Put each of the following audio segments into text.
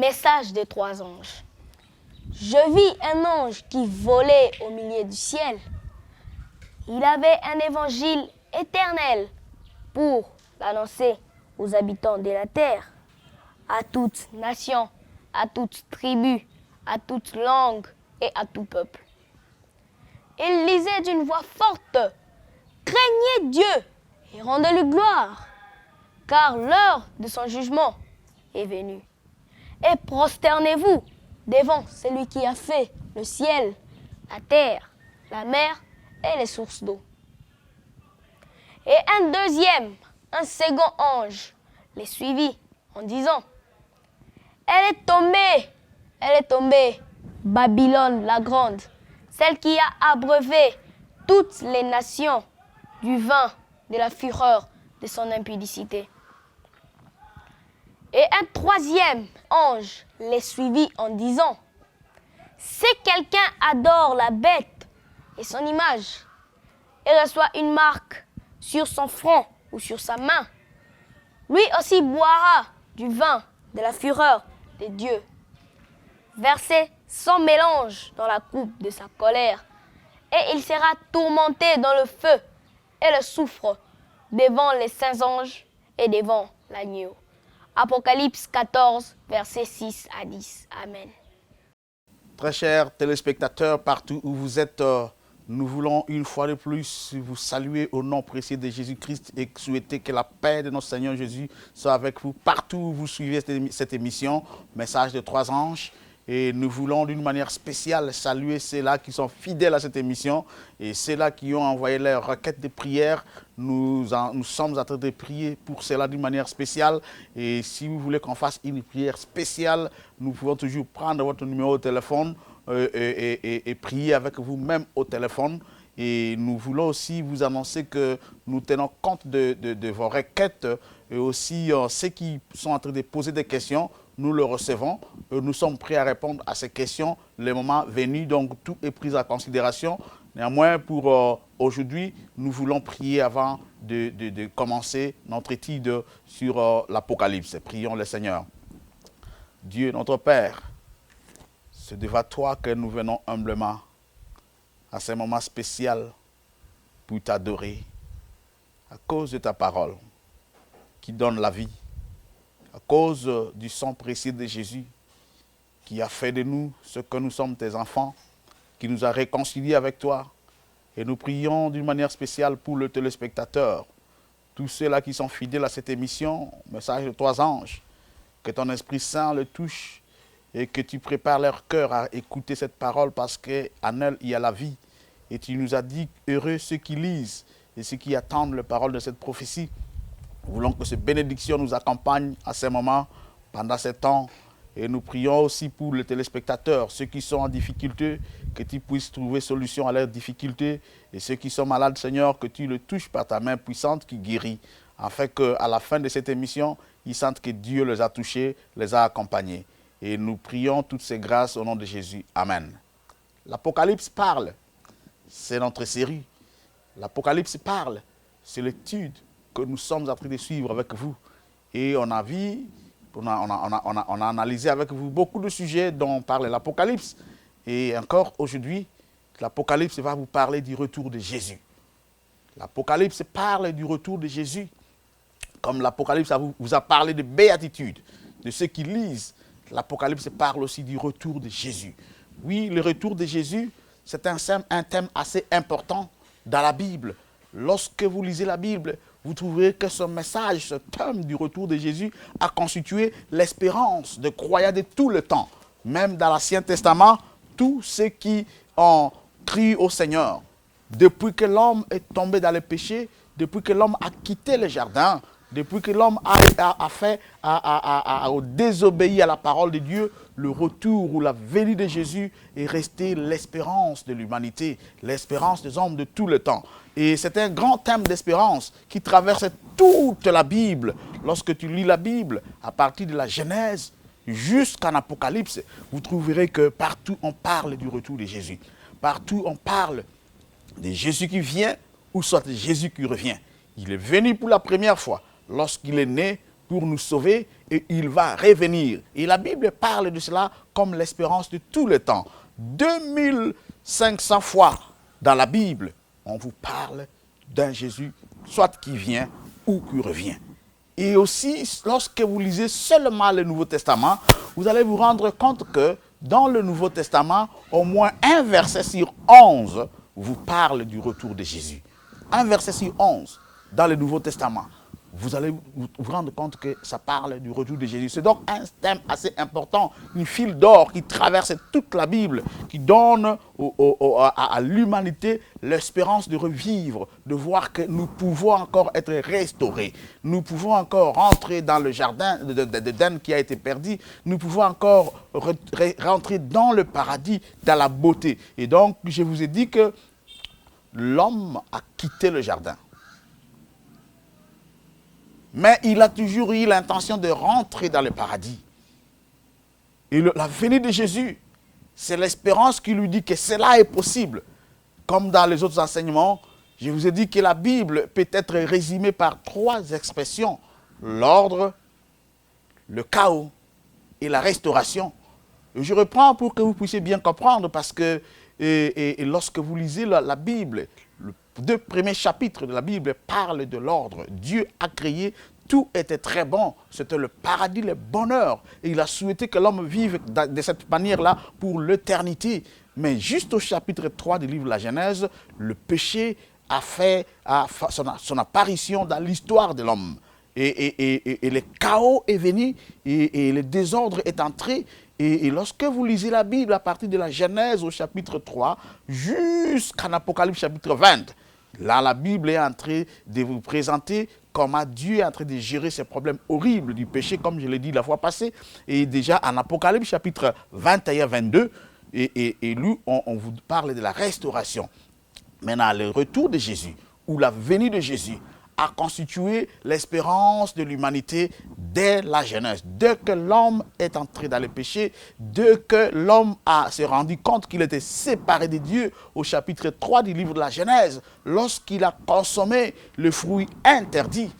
Message des 3 anges. Je vis un ange qui volait au milieu du ciel. Il avait un évangile éternel pour l'annoncer aux habitants de la terre, à toute nation, à toute tribu, à toute langue et à tout peuple. Il lisait d'une voix forte, « Craignez Dieu et rendez-lui gloire, car l'heure de son jugement est venue. Et prosternez-vous devant celui qui a fait le ciel, la terre, la mer et les sources d'eau. » Et un second ange les suivit en disant, « Elle est tombée, Babylone la grande, celle qui a abreuvé toutes les nations du vin de la fureur de son impudicité. » Et un troisième ange les suivit en disant, « Si quelqu'un adore la bête et son image, et reçoit une marque sur son front ou sur sa main, lui aussi boira du vin de la fureur de Dieu, versé sans mélange dans la coupe de sa colère, et il sera tourmenté dans le feu et le soufre devant les saints anges et devant l'agneau. » Apocalypse 14, versets 6 à 10. Amen. Très chers téléspectateurs, partout où vous êtes, nous voulons une fois de plus vous saluer au nom précieux de Jésus-Christ et souhaiter que la paix de notre Seigneur Jésus soit avec vous partout où vous suivez cette émission, Message de 3 anges. Et nous voulons d'une manière spéciale saluer ceux-là qui sont fidèles à cette émission et ceux-là qui ont envoyé leurs requêtes de prière. Nous sommes en train de prier pour cela d'une manière spéciale. Et si vous voulez qu'on fasse une prière spéciale, nous pouvons toujours prendre votre numéro de téléphone et prier avec vous-même au téléphone. Et nous voulons aussi vous annoncer que nous tenons compte de vos requêtes et aussi ceux qui sont en train de poser des questions. Nous le recevons, nous sommes prêts à répondre à ces questions le moment venu, donc tout est pris en considération. Néanmoins, pour aujourd'hui, nous voulons prier avant de commencer notre étude sur l'Apocalypse. Prions le Seigneur. Dieu, notre Père, c'est devant toi que nous venons humblement à ce moment spécial pour t'adorer à cause de ta parole qui donne la vie. À cause du sang précieux de Jésus, qui a fait de nous ce que nous sommes tes enfants, qui nous a réconciliés avec toi. Et nous prions d'une manière spéciale pour le téléspectateur, tous ceux-là qui sont fidèles à cette émission, Message de 3 anges, que ton Esprit Saint le touche et que tu prépares leur cœur à écouter cette parole parce qu'en elle, il y a la vie. Et tu nous as dit, heureux ceux qui lisent et ceux qui attendent la parole de cette prophétie. Nous voulons que cette bénédiction nous accompagne à ce moment, pendant ce temps. Et nous prions aussi pour les téléspectateurs, ceux qui sont en difficulté, que tu puisses trouver solution à leurs difficultés. Et ceux qui sont malades, Seigneur, que tu le touches par ta main puissante qui guérit. Afin qu'à la fin de cette émission, ils sentent que Dieu les a touchés, les a accompagnés. Et nous prions toutes ces grâces au nom de Jésus. Amen. L'Apocalypse parle. C'est notre série. L'Apocalypse parle. C'est l'étude que nous sommes en train de suivre avec vous. Et on a analysé avec vous beaucoup de sujets dont parle l'Apocalypse. Et encore aujourd'hui, l'Apocalypse va vous parler du retour de Jésus. L'Apocalypse parle du retour de Jésus. Comme l'Apocalypse vous a parlé de béatitude, de ceux qui lisent, l'Apocalypse parle aussi du retour de Jésus. Oui, le retour de Jésus, c'est un thème assez important dans la Bible. Lorsque vous lisez la Bible, vous trouverez que ce message, ce thème du retour de Jésus a constitué l'espérance de croyants de tout le temps. Même dans l'Ancien Testament, tous ceux qui ont crié au Seigneur, depuis que l'homme est tombé dans le péché, depuis que l'homme a quitté le jardin, depuis que l'homme a désobéi à la parole de Dieu, le retour ou la venue de Jésus est resté l'espérance de l'humanité, l'espérance des hommes de tout le temps. Et c'est un grand thème d'espérance qui traverse toute la Bible. Lorsque tu lis la Bible, à partir de la Genèse jusqu'en Apocalypse, vous trouverez que partout on parle du retour de Jésus. Partout on parle de Jésus qui vient ou soit de Jésus qui revient. Il est venu pour la première fois lorsqu'il est né pour nous sauver et il va revenir. Et la Bible parle de cela comme l'espérance de tout le temps. 2500 fois dans la Bible, on vous parle d'un Jésus, soit qui vient ou qui revient. Et aussi, lorsque vous lisez seulement le Nouveau Testament, vous allez vous rendre compte que dans le Nouveau Testament, au moins un verset sur 11 vous parle du retour de Jésus. Un verset sur 11 dans le Nouveau Testament. Vous allez vous rendre compte que ça parle du retour de Jésus. C'est donc un thème assez important, une fil d'or qui traverse toute la Bible, qui donne à l'humanité l'espérance de revivre, de voir que nous pouvons encore être restaurés. Nous pouvons encore rentrer dans le jardin d'Éden qui a été perdu. Nous pouvons encore rentrer dans le paradis, dans la beauté. Et donc, je vous ai dit que l'homme a quitté le jardin. Mais il a toujours eu l'intention de rentrer dans le paradis. Et la venue de Jésus, c'est l'espérance qui lui dit que cela est possible. Comme dans les autres enseignements, je vous ai dit que la Bible peut être résumée par 3 expressions. L'ordre, le chaos et la restauration. Et je reprends pour que vous puissiez bien comprendre parce que et lorsque vous lisez la Bible, les 2 premiers chapitres de la Bible parlent de l'ordre. Dieu a créé, tout était très bon. C'était le paradis, le bonheur. Et il a souhaité que l'homme vive de cette manière-là pour l'éternité. Mais juste au chapitre 3 du livre de la Genèse, le péché a fait son apparition dans l'histoire de l'homme. Et le chaos est venu et le désordre est entré. Et lorsque vous lisez la Bible à partir de la Genèse au chapitre 3 jusqu'en Apocalypse chapitre 20, là la Bible est en train de vous présenter comment Dieu est en train de gérer ces problèmes horribles du péché, comme je l'ai dit la fois passée. Et déjà en Apocalypse chapitre 21-22, et lui, on vous parle de la restauration. Maintenant, le retour de Jésus, ou la venue de Jésus, a constitué l'espérance de l'humanité dès la Genèse. Dès que l'homme est entré dans le péché, dès que l'homme s'est rendu compte qu'il était séparé de Dieu, au chapitre 3 du livre de la Genèse, lorsqu'il a consommé le fruit interdit,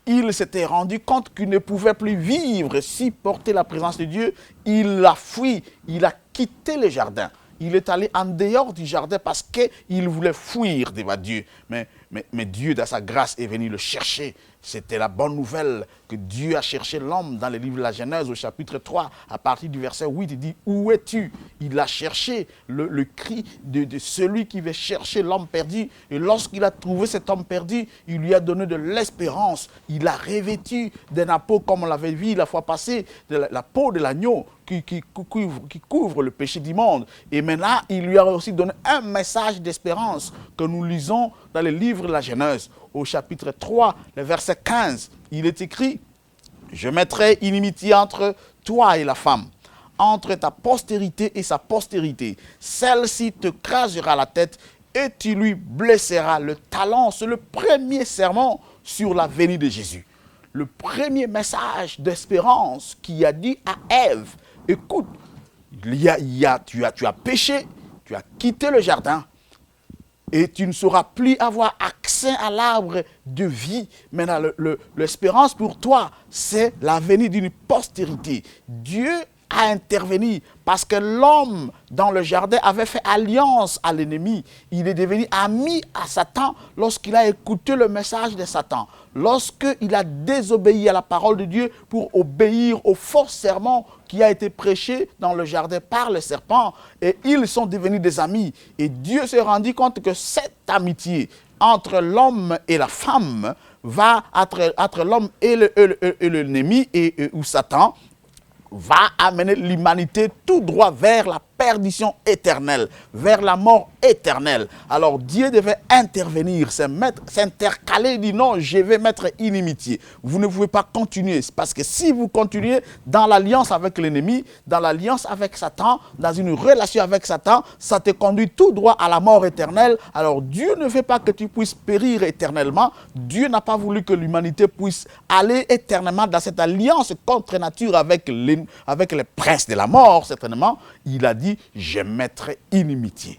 il s'était rendu compte qu'il ne pouvait plus vivre, supporter la présence de Dieu. Il a fui, il a quitté le jardin. Il est allé en dehors du jardin parce qu'il voulait fuir devant Dieu. Mais Dieu, dans sa grâce, est venu le chercher. C'était la bonne nouvelle que Dieu a cherché l'homme dans le livre de la Genèse au chapitre 3. À partir du verset 8, il dit « Où es-tu » Il a cherché le cri de celui qui veut chercher l'homme perdu. Et lorsqu'il a trouvé cet homme perdu, il lui a donné de l'espérance. Il a revêtu d'un peau, comme on l'avait vu la fois passée, de la peau de l'agneau qui couvre le péché du monde. Et maintenant, il lui a aussi donné un message d'espérance que nous lisons dans le livre de la Genèse. Au chapitre 3, le verset 15, il est écrit « Je mettrai inimitié entre toi et la femme, entre ta postérité et sa postérité. Celle-ci te crasera la tête et tu lui blesseras le talon. » C'est le premier sermon sur la venue de Jésus. Le premier message d'espérance qui a dit à Ève, écoute, tu as péché, tu as quitté le jardin et tu ne sauras plus avoir accès à l'arbre de vie. Maintenant, l'espérance pour toi, c'est la venue d'une postérité. Dieu a intervenu parce que l'homme dans le jardin avait fait alliance à l'ennemi. Il est devenu ami à Satan lorsqu'il a écouté le message de Satan. Lorsqu'il a désobéi à la parole de Dieu pour obéir au faux sermon qui a été prêché dans le jardin par le serpent. Et ils sont devenus des amis. Et Dieu s'est rendu compte que cette amitié entre l'homme et la femme va entre l'homme et l'ennemi ou Satan va amener l'humanité tout droit vers la perdition éternelle, vers la mort éternelle. Alors Dieu devait intervenir, s'intercaler, il dit non, je vais mettre inimitié. Vous ne pouvez pas continuer, parce que si vous continuez dans l'alliance avec l'ennemi, dans l'alliance avec Satan, dans une relation avec Satan, ça te conduit tout droit à la mort éternelle. Alors Dieu ne veut pas que tu puisses périr éternellement. Dieu n'a pas voulu que l'humanité puisse aller éternellement dans cette alliance contre nature avec les princes de la mort, certainement. Il a dit, je mettrai inimitié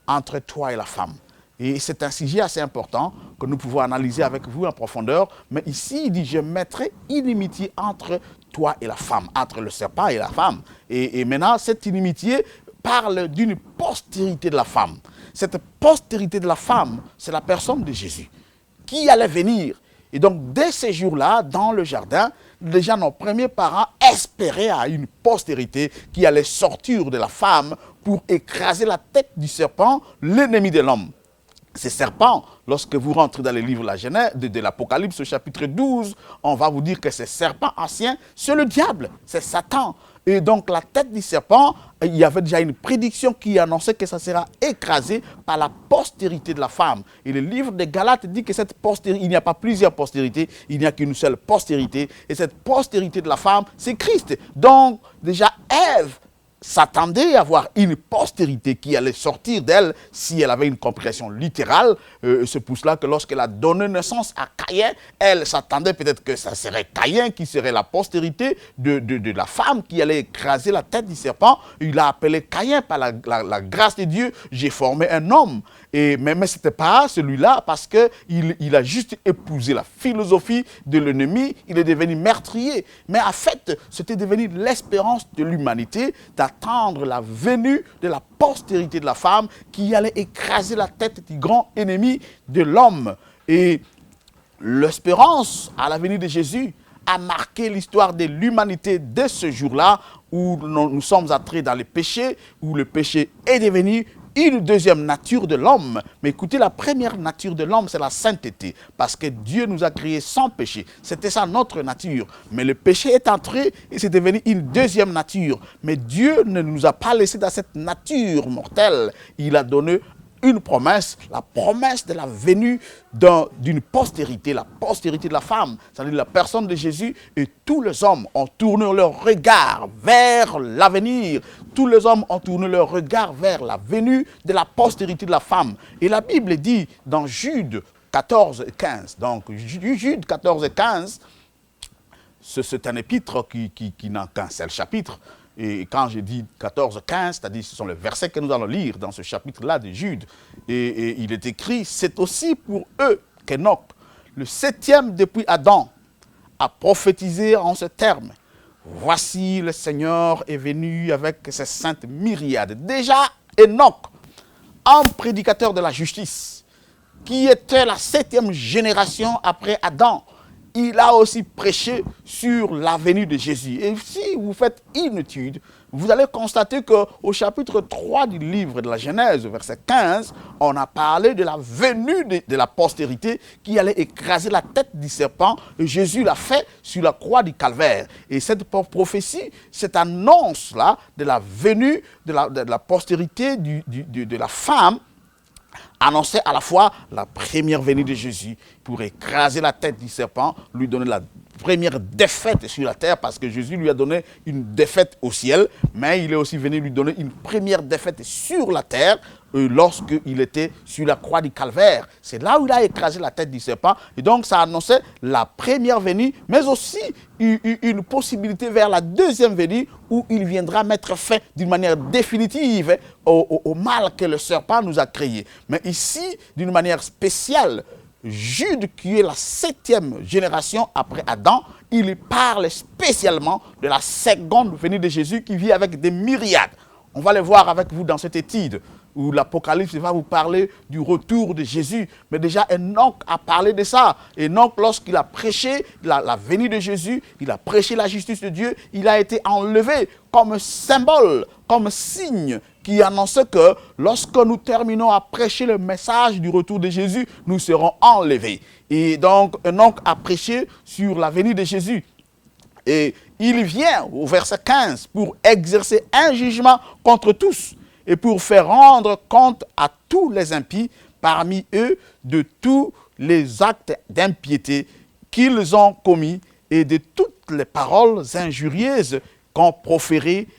entre toi et la femme. Et c'est un sujet assez important que nous pouvons analyser avec vous en profondeur. Mais ici, il dit, je mettrai inimitié entre toi et la femme, entre le serpent et la femme. Et maintenant, cette inimitié parle d'une postérité de la femme. Cette postérité de la femme, c'est la personne de Jésus qui allait venir. Et donc, dès ces jours-là, dans le jardin, déjà nos premiers parents espéraient à une postérité qui allait sortir de la femme pour écraser la tête du serpent, l'ennemi de l'homme. Ces serpents, lorsque vous rentrez dans les livres de la Genèse, de l'Apocalypse au chapitre 12, on va vous dire que ces serpents anciens, c'est le diable, c'est Satan. Et donc la tête du serpent, il y avait déjà une prédiction qui annonçait que ça sera écrasé par la postérité de la femme. Et le livre de Galates dit que cette postérité, il n'y a pas plusieurs postérités, il n'y a qu'une seule postérité. Et cette postérité de la femme, c'est Christ. Donc déjà Ève s'attendait à voir une postérité qui allait sortir d'elle si elle avait une compréhension littérale. C'est pour cela que lorsqu'elle a donné naissance à Caïn, elle s'attendait peut-être que ça serait Caïn qui serait la postérité de la femme qui allait écraser la tête du serpent. Il a appelé Caïn par la grâce de Dieu, j'ai formé un homme. Mais ce n'était pas celui-là parce qu'il a juste épousé la philosophie de l'ennemi, il est devenu meurtrier. Mais en fait, c'était devenu l'espérance de l'humanité d'attendre la venue de la postérité de la femme qui allait écraser la tête du grand ennemi de l'homme. Et l'espérance à la venue de Jésus a marqué l'histoire de l'humanité dès ce jour-là où nous sommes entrés dans le péché, où le péché est devenu une deuxième nature de l'homme. Mais écoutez, la première nature de l'homme, c'est la sainteté. Parce que Dieu nous a créés sans péché. C'était ça notre nature. Mais le péché est entré et c'est devenu une deuxième nature. Mais Dieu ne nous a pas laissé dans cette nature mortelle. Il a donné une promesse, la promesse de la venue d'une postérité, la postérité de la femme, c'est-à-dire la personne de Jésus, et tous les hommes ont tourné leur regard vers l'avenir. Tous les hommes ont tourné leur regard vers la venue de la postérité de la femme. Et la Bible dit dans Jude 14 et 15, donc Jude 14 et 15, c'est un épître qui n'a qu'un seul chapitre. Et quand je dis 14, 15, c'est-à-dire ce sont les versets que nous allons lire dans ce chapitre-là de Jude. Et il est écrit, c'est aussi pour eux qu'Enoch, le 7e depuis Adam, a prophétisé en ces termes. Voici le Seigneur est venu avec ses saintes myriades. Déjà, Enoch, un prédicateur de la justice, qui était la 7e génération après Adam, il a aussi prêché sur la venue de Jésus. Et si vous faites une étude, vous allez constater qu'au chapitre 3 du livre de la Genèse, verset 15, on a parlé de la venue de la postérité qui allait écraser la tête du serpent. Et Jésus l'a fait sur la croix du Calvaire. Et cette prophétie, cette annonce-là de la venue de la postérité de la femme, annonçait à la fois la première venue de Jésus pour écraser la tête du serpent, lui donner la première défaite sur la terre, parce que Jésus lui a donné une défaite au ciel, mais il est aussi venu lui donner une première défaite sur la terre lorsqu'il était sur la croix du Calvaire. C'est là où il a écrasé la tête du serpent. Et donc ça annonçait la première venue, mais aussi une possibilité vers la deuxième venue où il viendra mettre fin d'une manière définitive au mal que le serpent nous a créé. Mais ici, d'une manière spéciale, Jude, qui est la 7e génération après Adam, il parle spécialement de la seconde venue de Jésus qui vit avec des myriades. On va le voir avec vous dans cette étude où l'Apocalypse va vous parler du retour de Jésus. Mais déjà, Enoch a parlé de ça. Enoch, lorsqu'il a prêché la venue de Jésus, il a prêché la justice de Dieu, il a été enlevé comme symbole, comme signe qui annonçait que lorsque nous terminons à prêcher le message du retour de Jésus, nous serons enlevés. Et donc, Enoch a prêché sur la venue de Jésus. Et il vient au verset 15 pour exercer un jugement contre tous et pour faire rendre compte à tous les impies parmi eux de tous les actes d'impiété qu'ils ont commis et de toutes les paroles injurieuses qu'ont proférées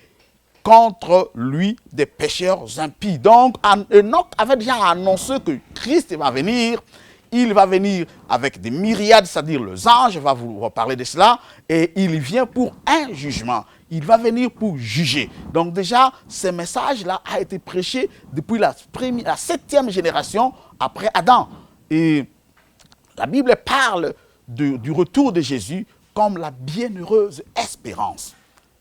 contre lui des pécheurs impies. Donc, Enoch avait déjà annoncé que Christ va venir. Il va venir avec des myriades, c'est-à-dire les anges, va vous parler de cela, et il vient pour un jugement. Il va venir pour juger. Donc déjà, ce message-là a été prêché depuis la 7e génération après Adam. Et La Bible parle du retour de Jésus comme la bienheureuse espérance.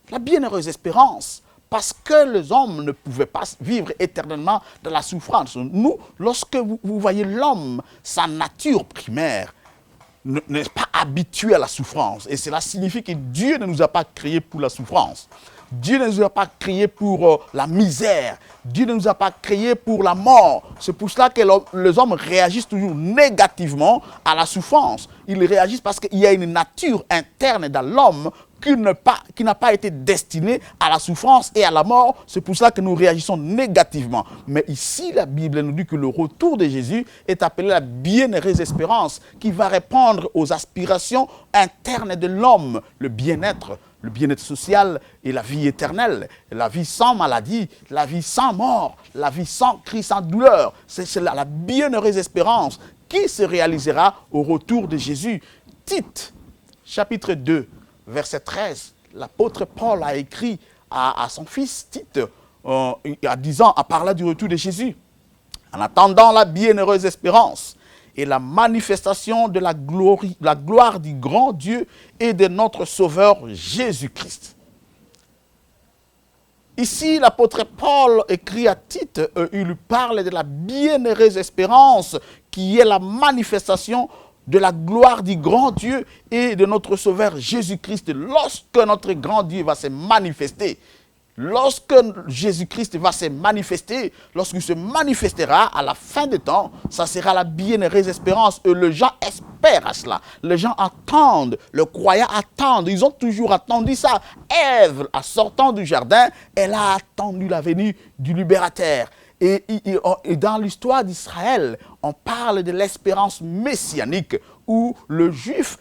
La bienheureuse espérance, parce que les hommes ne pouvaient pas vivre éternellement dans la souffrance. Nous, lorsque vous voyez l'homme, sa nature primaire, n'est pas habitué à la souffrance. Et cela signifie que Dieu ne nous a pas créés pour la souffrance. Dieu ne nous a pas créés pour la misère. Dieu ne nous a pas créés pour la mort. C'est pour cela que les hommes réagissent toujours négativement à la souffrance. Ils réagissent parce qu'il y a une nature interne dans l'homme qui n'a pas été destinée à la souffrance et à la mort. C'est pour cela que nous réagissons négativement. Mais ici, la Bible nous dit que le retour de Jésus est appelé la bienheureuse espérance qui va répondre aux aspirations internes de l'homme, le bien-être social et la vie éternelle, la vie sans maladie, la vie sans mort, la vie sans cri, sans douleur. C'est la bienheureuse espérance qui se réalisera au retour de Jésus. Tite, chapitre 2, verset 13, l'apôtre Paul a écrit à son fils Tite, en parlant du retour de Jésus. En attendant la bienheureuse espérance et la manifestation de la gloire du grand Dieu et de notre Sauveur Jésus-Christ. Ici, l'apôtre Paul écrit à Tite, il lui parle de la bienheureuse espérance qui est la manifestation de la gloire du grand Dieu et de notre Sauveur Jésus-Christ. Lorsque notre grand Dieu va se manifester, lorsque Jésus-Christ va se manifester, lorsqu'il se manifestera à la fin des temps, ça sera la bienheureuse espérance. Et les gens espèrent à cela. Les gens attendent, les croyants attendent. Ils ont toujours attendu ça. Ève, en sortant du jardin, elle a attendu la venue du libérateur. Et dans l'histoire d'Israël, on parle de l'espérance messianique où le juif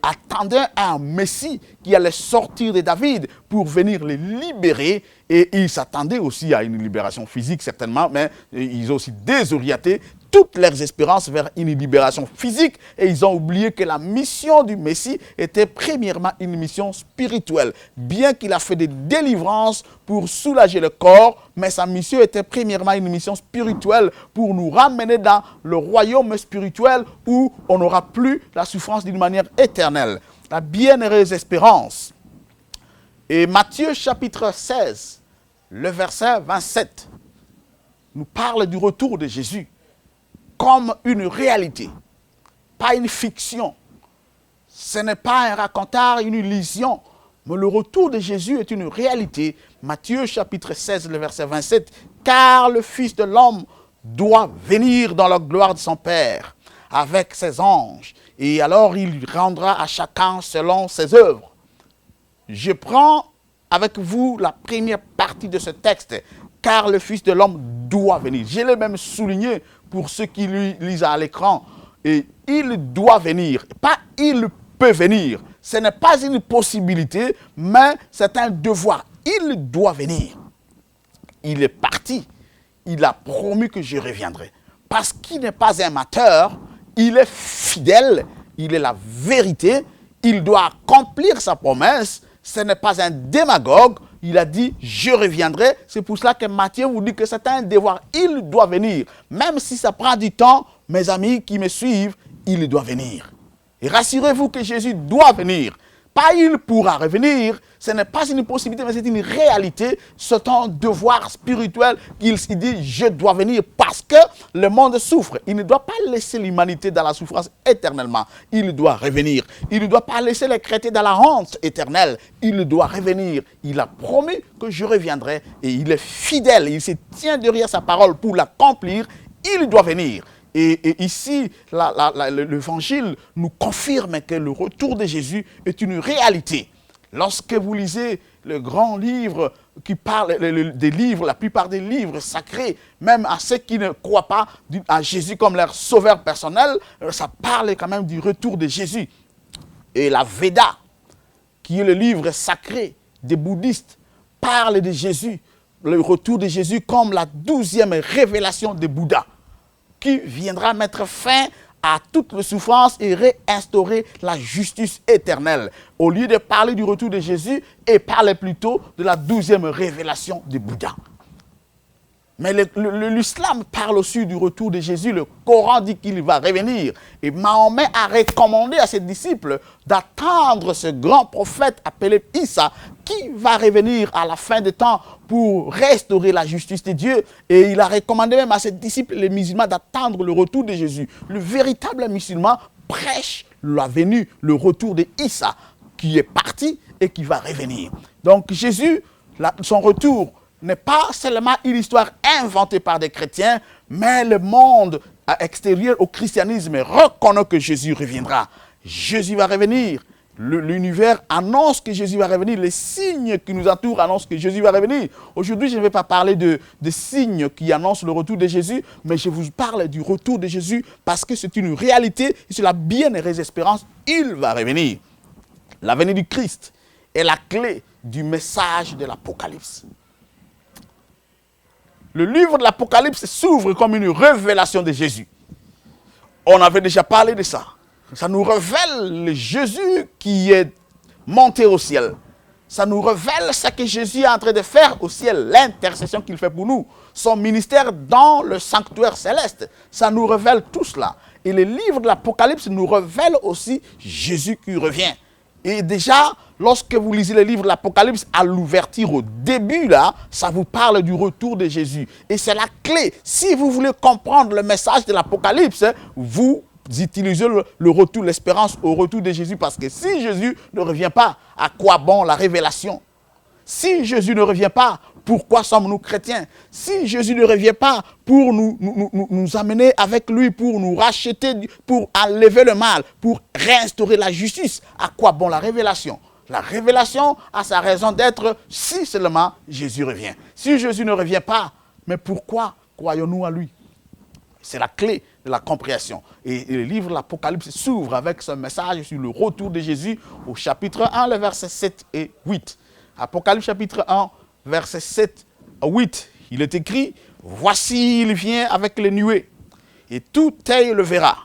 attendait un Messie qui allait sortir de David pour venir les libérer. Et ils s'attendaient aussi à une libération physique certainement, mais ils ont aussi désorienté toutes leurs espérances vers une libération physique et ils ont oublié que la mission du Messie était premièrement une mission spirituelle. Bien qu'il a fait des délivrances pour soulager le corps, mais sa mission était premièrement une mission spirituelle pour nous ramener dans le royaume spirituel où on n'aura plus la souffrance d'une manière éternelle. La bienheureuse espérance. Et Matthieu chapitre 16, le verset 27, nous parle du retour de Jésus comme une réalité, pas une fiction. Ce n'est pas un raconteur, une illusion, mais le retour de Jésus est une réalité. Matthieu chapitre 16, le verset 27, « Car le Fils de l'homme doit venir dans la gloire de son Père, avec ses anges, et alors il rendra à chacun selon ses œuvres. » Je prends avec vous la première partie de ce texte, « Car le Fils de l'homme doit venir ». Je l'ai même souligné pour ceux qui lisent à l'écran. Et il doit venir, pas il peut venir. Ce n'est pas une possibilité, mais c'est un devoir. Il doit venir. Il est parti. Il a promis que je reviendrai. Parce qu'il n'est pas un menteur, il est fidèle, il est la vérité, il doit accomplir sa promesse. Ce n'est pas un démagogue. Il a dit, je reviendrai. C'est pour cela que Matthieu vous dit que c'est un devoir. Il doit venir. Même si ça prend du temps, mes amis qui me suivent, il doit venir. Et rassurez-vous que Jésus doit venir. Pas il pourra revenir. Ce n'est pas une possibilité, mais c'est une réalité. C'est un devoir spirituel qu'il se dit, je dois venir parce que le monde souffre. Il ne doit pas laisser l'humanité dans la souffrance éternellement. Il doit revenir. Il ne doit pas laisser les chrétiens dans la honte éternelle. Il doit revenir. Il a promis que je reviendrai et il est fidèle. Il se tient derrière sa parole pour l'accomplir. Il doit venir. Et ici, l'évangile nous confirme que le retour de Jésus est une réalité. Lorsque vous lisez le grand livre qui parle des livres, la plupart des livres sacrés, même à ceux qui ne croient pas à Jésus comme leur sauveur personnel, ça parle quand même du retour de Jésus. Et la Veda, qui est le livre sacré des bouddhistes, parle de Jésus, le retour de Jésus comme la 12e révélation de Bouddha, qui viendra mettre fin à toutes les souffrances et réinstaurer la justice éternelle. Au lieu de parler du retour de Jésus, et parler plutôt de la 12e révélation de Bouddha. Mais l'islam parle aussi du retour de Jésus. Le Coran dit qu'il va revenir. Et Mahomet a recommandé à ses disciples d'attendre ce grand prophète appelé Issa qui va revenir à la fin des temps pour restaurer la justice de Dieu. Et il a recommandé même à ses disciples, les musulmans, d'attendre le retour de Jésus. Le véritable musulman prêche la venue, le retour de Issa qui est parti et qui va revenir. Donc Jésus, son retour n'est pas seulement une histoire inventée par des chrétiens, mais le monde extérieur au christianisme reconnaît que Jésus reviendra. Jésus va revenir. L'univers annonce que Jésus va revenir. Les signes qui nous entourent annoncent que Jésus va revenir. Aujourd'hui, je ne vais pas parler de signes qui annoncent le retour de Jésus, mais je vous parle du retour de Jésus parce que c'est une réalité et c'est la bienheureuse espérance. Il va revenir. La venue du Christ est la clé du message de l'Apocalypse. Le livre de l'Apocalypse s'ouvre comme une révélation de Jésus. On avait déjà parlé de ça. Ça nous révèle le Jésus qui est monté au ciel. Ça nous révèle ce que Jésus est en train de faire au ciel, l'intercession qu'il fait pour nous, son ministère dans le sanctuaire céleste. Ça nous révèle tout cela. Et le livre de l'Apocalypse nous révèle aussi Jésus qui revient. Et déjà, lorsque vous lisez le livre de l'Apocalypse, à l'ouverture, au début, là, ça vous parle du retour de Jésus. Et c'est la clé. Si vous voulez comprendre le message de l'Apocalypse, vous utilisez le retour, l'espérance au retour de Jésus. Parce que si Jésus ne revient pas, à quoi bon la révélation? Si Jésus ne revient pas, pourquoi sommes-nous chrétiens? Si Jésus ne revient pas pour nous amener avec lui, pour nous racheter, pour enlever le mal, pour réinstaurer la justice, à quoi bon la révélation? La révélation a sa raison d'être si seulement Jésus revient. Si Jésus ne revient pas, mais pourquoi croyons-nous à lui? C'est la clé de la compréhension. Et le livre de l'Apocalypse s'ouvre avec ce message sur le retour de Jésus au chapitre 1, les versets 7 et 8. Apocalypse chapitre 1, versets 7 à 8. Il est écrit, « Voici, il vient avec les nuées, et tout œil le verra,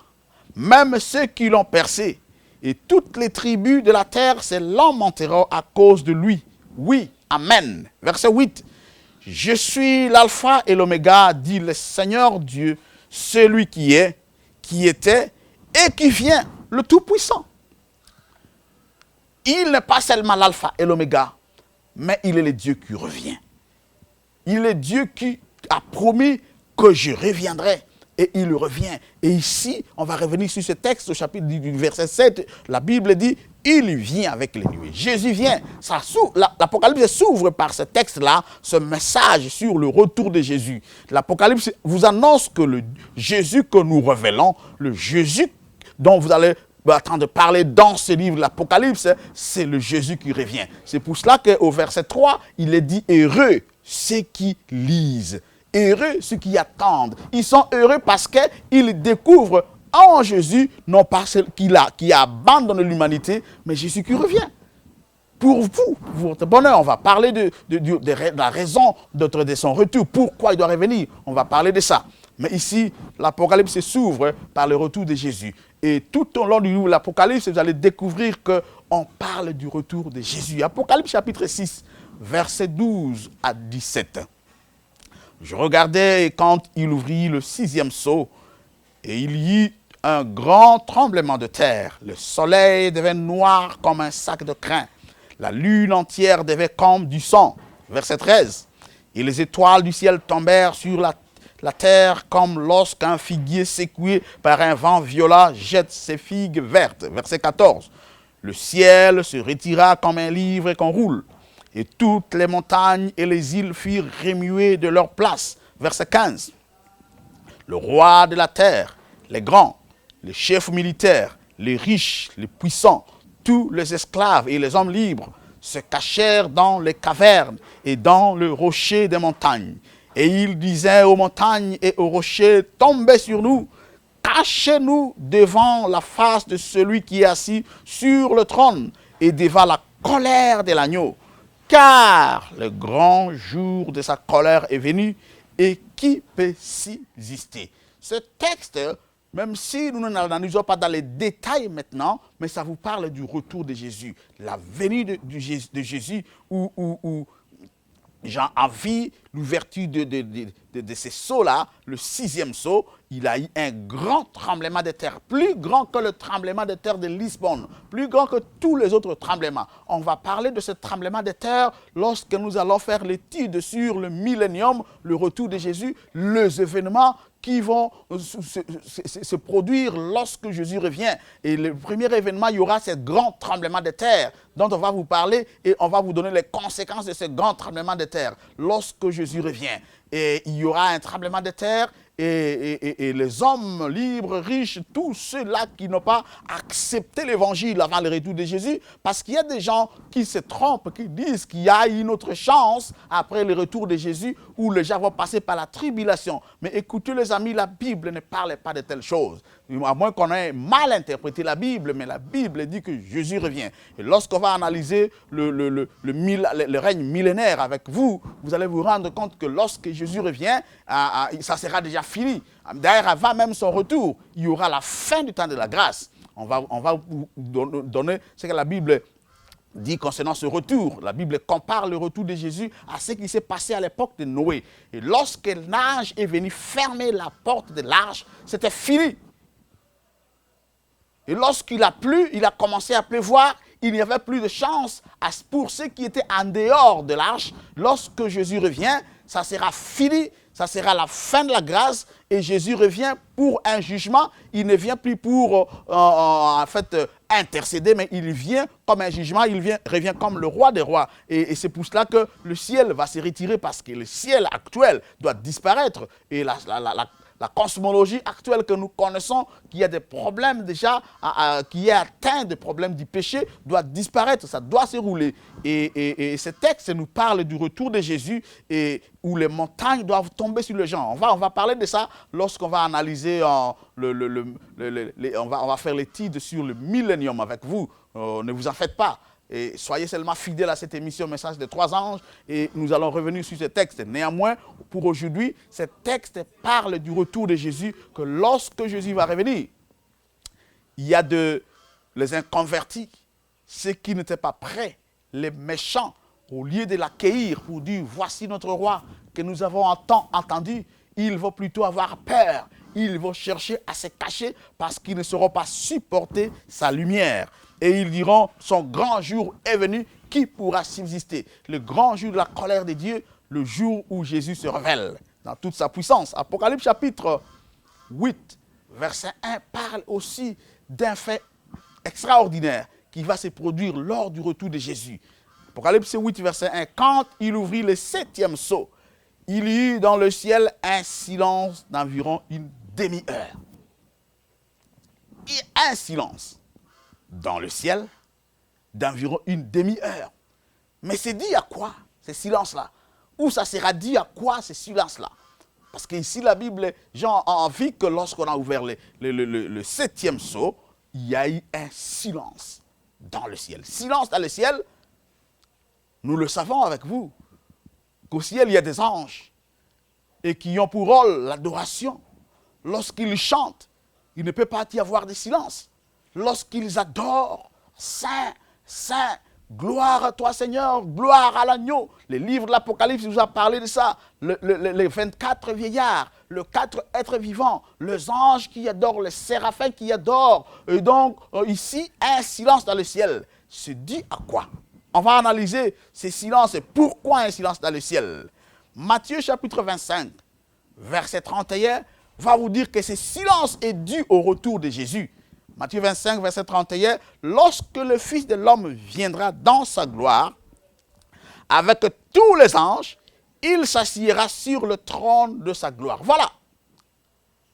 même ceux qui l'ont percé, et toutes les tribus de la terre se lamenteront à cause de lui. Oui, Amen. » Verset 8. « Je suis l'alpha et l'oméga, dit le Seigneur Dieu, celui qui est, qui était et qui vient, le Tout-Puissant. » Il n'est pas seulement l'alpha et l'oméga, mais il est le Dieu qui revient. Il est Dieu qui a promis que je reviendrai. Et il revient. Et ici, on va revenir sur ce texte au chapitre du verset 7. La Bible dit, il vient avec les nuées. Jésus vient. L'Apocalypse s'ouvre par ce texte-là, ce message sur le retour de Jésus. L'Apocalypse vous annonce que le Jésus que nous révélons, le Jésus dont vous allez attendre de parler dans ce livre de l'Apocalypse, c'est le Jésus qui revient. C'est pour cela qu'au verset 3, il est dit « Heureux ceux qui lisent ». Heureux ceux qui attendent. Ils sont heureux parce qu'ils découvrent en Jésus, non pas ceux qui abandonne l'humanité, mais Jésus qui revient. Pour vous, votre bonheur, on va parler de la raison de son retour. Pourquoi il doit revenir? On va parler de ça. Mais ici, l'Apocalypse s'ouvre par le retour de Jésus. Et tout au long du livre de l'Apocalypse, vous allez découvrir qu'on parle du retour de Jésus. Apocalypse chapitre 6, versets 12 à 17. Je regardais et quand il ouvrit le 6e sceau, et il y eut un grand tremblement de terre. Le soleil devint noir comme un sac de crin. La lune entière devint comme du sang. Verset 13. Et les étoiles du ciel tombèrent sur la terre comme lorsqu'un figuier secoué par un vent violent jette ses figues vertes. Verset 14. Le ciel se retira comme un livre qu'on roule. Et toutes les montagnes et les îles furent remuées de leur place. Verset 15. Le roi de la terre, les grands, les chefs militaires, les riches, les puissants, tous les esclaves et les hommes libres se cachèrent dans les cavernes et dans le rocher des montagnes. Et ils disaient aux montagnes et aux rochers, tombez sur nous, cachez-nous devant la face de celui qui est assis sur le trône et devant la colère de l'agneau. Car le grand jour de sa colère est venu, et qui peut s'y résister? Ce texte, même si nous n'analysons pas dans les détails maintenant, mais ça vous parle du retour de Jésus, la venue de Jésus, où Jean a vu l'ouverture de ces sceaux-là, le 6e sceau, il a eu un grand tremblement de terre, plus grand que le tremblement de terre de Lisbonne, plus grand que tous les autres tremblements. On va parler de ce tremblement de terre lorsque nous allons faire l'étude sur le millénium, le retour de Jésus, les événements qui vont se produire lorsque Jésus revient. Et le premier événement, il y aura ce grand tremblement de terre dont on va vous parler et on va vous donner les conséquences de ce grand tremblement de terre lorsque Jésus revient. Et il y aura un tremblement de terre et les hommes libres, riches, tous ceux-là qui n'ont pas accepté l'évangile avant le retour de Jésus, parce qu'il y a des gens qui se trompent, qui disent qu'il y a une autre chance après le retour de Jésus où les gens vont passer par la tribulation. Mais écoutez les amis, la Bible ne parle pas de telles choses. À moins qu'on ait mal interprété la Bible, mais la Bible dit que Jésus revient. Et lorsqu'on va analyser le règne millénaire avec vous, vous allez vous rendre compte que lorsque Jésus revient, ça sera déjà fini. D'ailleurs, avant même son retour, il y aura la fin du temps de la grâce. On va vous donner ce que la Bible dit concernant ce retour. La Bible compare le retour de Jésus à ce qui s'est passé à l'époque de Noé. Et lorsque l'ange est venu fermer la porte de l'arche, c'était fini. Et lorsqu'il a plu, il a commencé à pleuvoir, il n'y avait plus de chance pour ceux qui étaient en dehors de l'arche. Lorsque Jésus revient, ça sera fini, ça sera la fin de la grâce et Jésus revient pour un jugement. Il ne vient plus pour intercéder, mais il vient comme un jugement, revient comme le roi des rois. Et c'est pour cela que le ciel va se retirer parce que le ciel actuel doit disparaître. Et la cosmologie actuelle que nous connaissons, qui a des problèmes déjà, qui est atteint des problèmes du péché, doit disparaître, ça doit se rouler. Et ce texte nous parle du retour de Jésus et où les montagnes doivent tomber sur les gens. On va parler de ça lorsqu'on va analyser, on va faire l'étude sur le millénium avec vous. Ne vous en faites pas. Et soyez seulement fidèles à cette émission Message des Trois Anges et nous allons revenir sur ce texte. Néanmoins, pour aujourd'hui, ce texte parle du retour de Jésus, que lorsque Jésus va revenir, il y a les inconvertis, ceux qui n'étaient pas prêts, les méchants, au lieu de l'accueillir pour dire « Voici notre roi que nous avons entendu », ils vont plutôt avoir peur. Ils vont chercher à se cacher parce qu'ils ne sauront pas supporter sa lumière. Et ils diront, son grand jour est venu, qui pourra subsister? Le grand jour de la colère de Dieu, le jour où Jésus se révèle dans toute sa puissance. Apocalypse chapitre 8, verset 1, parle aussi d'un fait extraordinaire qui va se produire lors du retour de Jésus. Apocalypse 8, verset 1, quand il ouvrit le 7e sceau, il y eut dans le ciel un silence d'environ une demi-heure. Et un silence dans le ciel d'environ une demi-heure. Mais c'est dit à quoi, ce silence-là? Ou ça sera dit à quoi, ce silence-là? Parce qu'ici, la Bible, Jean a envie que lorsqu'on a ouvert le 7e sceau, il y a eu un silence dans le ciel. Silence dans le ciel, nous le savons avec vous, qu'au ciel, il y a des anges et qui ont pour rôle l'adoration. Lorsqu'ils chantent, il ne peut pas y avoir de silence. Lorsqu'ils adorent, Saint, Saint, gloire à toi Seigneur, gloire à l'agneau. Les livres de l'Apocalypse nous a parlé de ça. Les 24 vieillards, les 4 êtres vivants, les anges qui adorent, les séraphins qui adorent. Et donc, ici, un silence dans le ciel. C'est dit à quoi? On va analyser ces silences et pourquoi un silence dans le ciel. Matthieu chapitre 25, verset 31, va vous dire que ce silence est dû au retour de Jésus. Matthieu 25, verset 31, lorsque le Fils de l'homme viendra dans sa gloire, avec tous les anges, il s'assiera sur le trône de sa gloire. Voilà.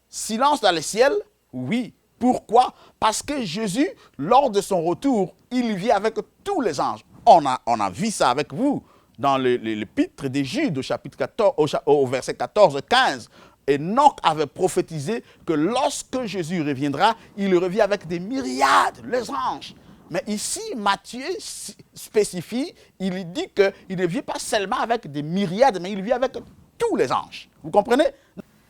Silence dans le ciel, oui. Pourquoi? Parce que Jésus, lors de son retour, il vient avec tous les anges. On a vu ça avec vous dans l'épître de Jude au chapitre 14, au verset 14-15. Enoch avait prophétisé que lorsque Jésus reviendra, il revient avec des myriades, les anges. Mais ici, Matthieu spécifie, il dit qu'il ne vient pas seulement avec des myriades, mais il vient avec tous les anges. Vous comprenez?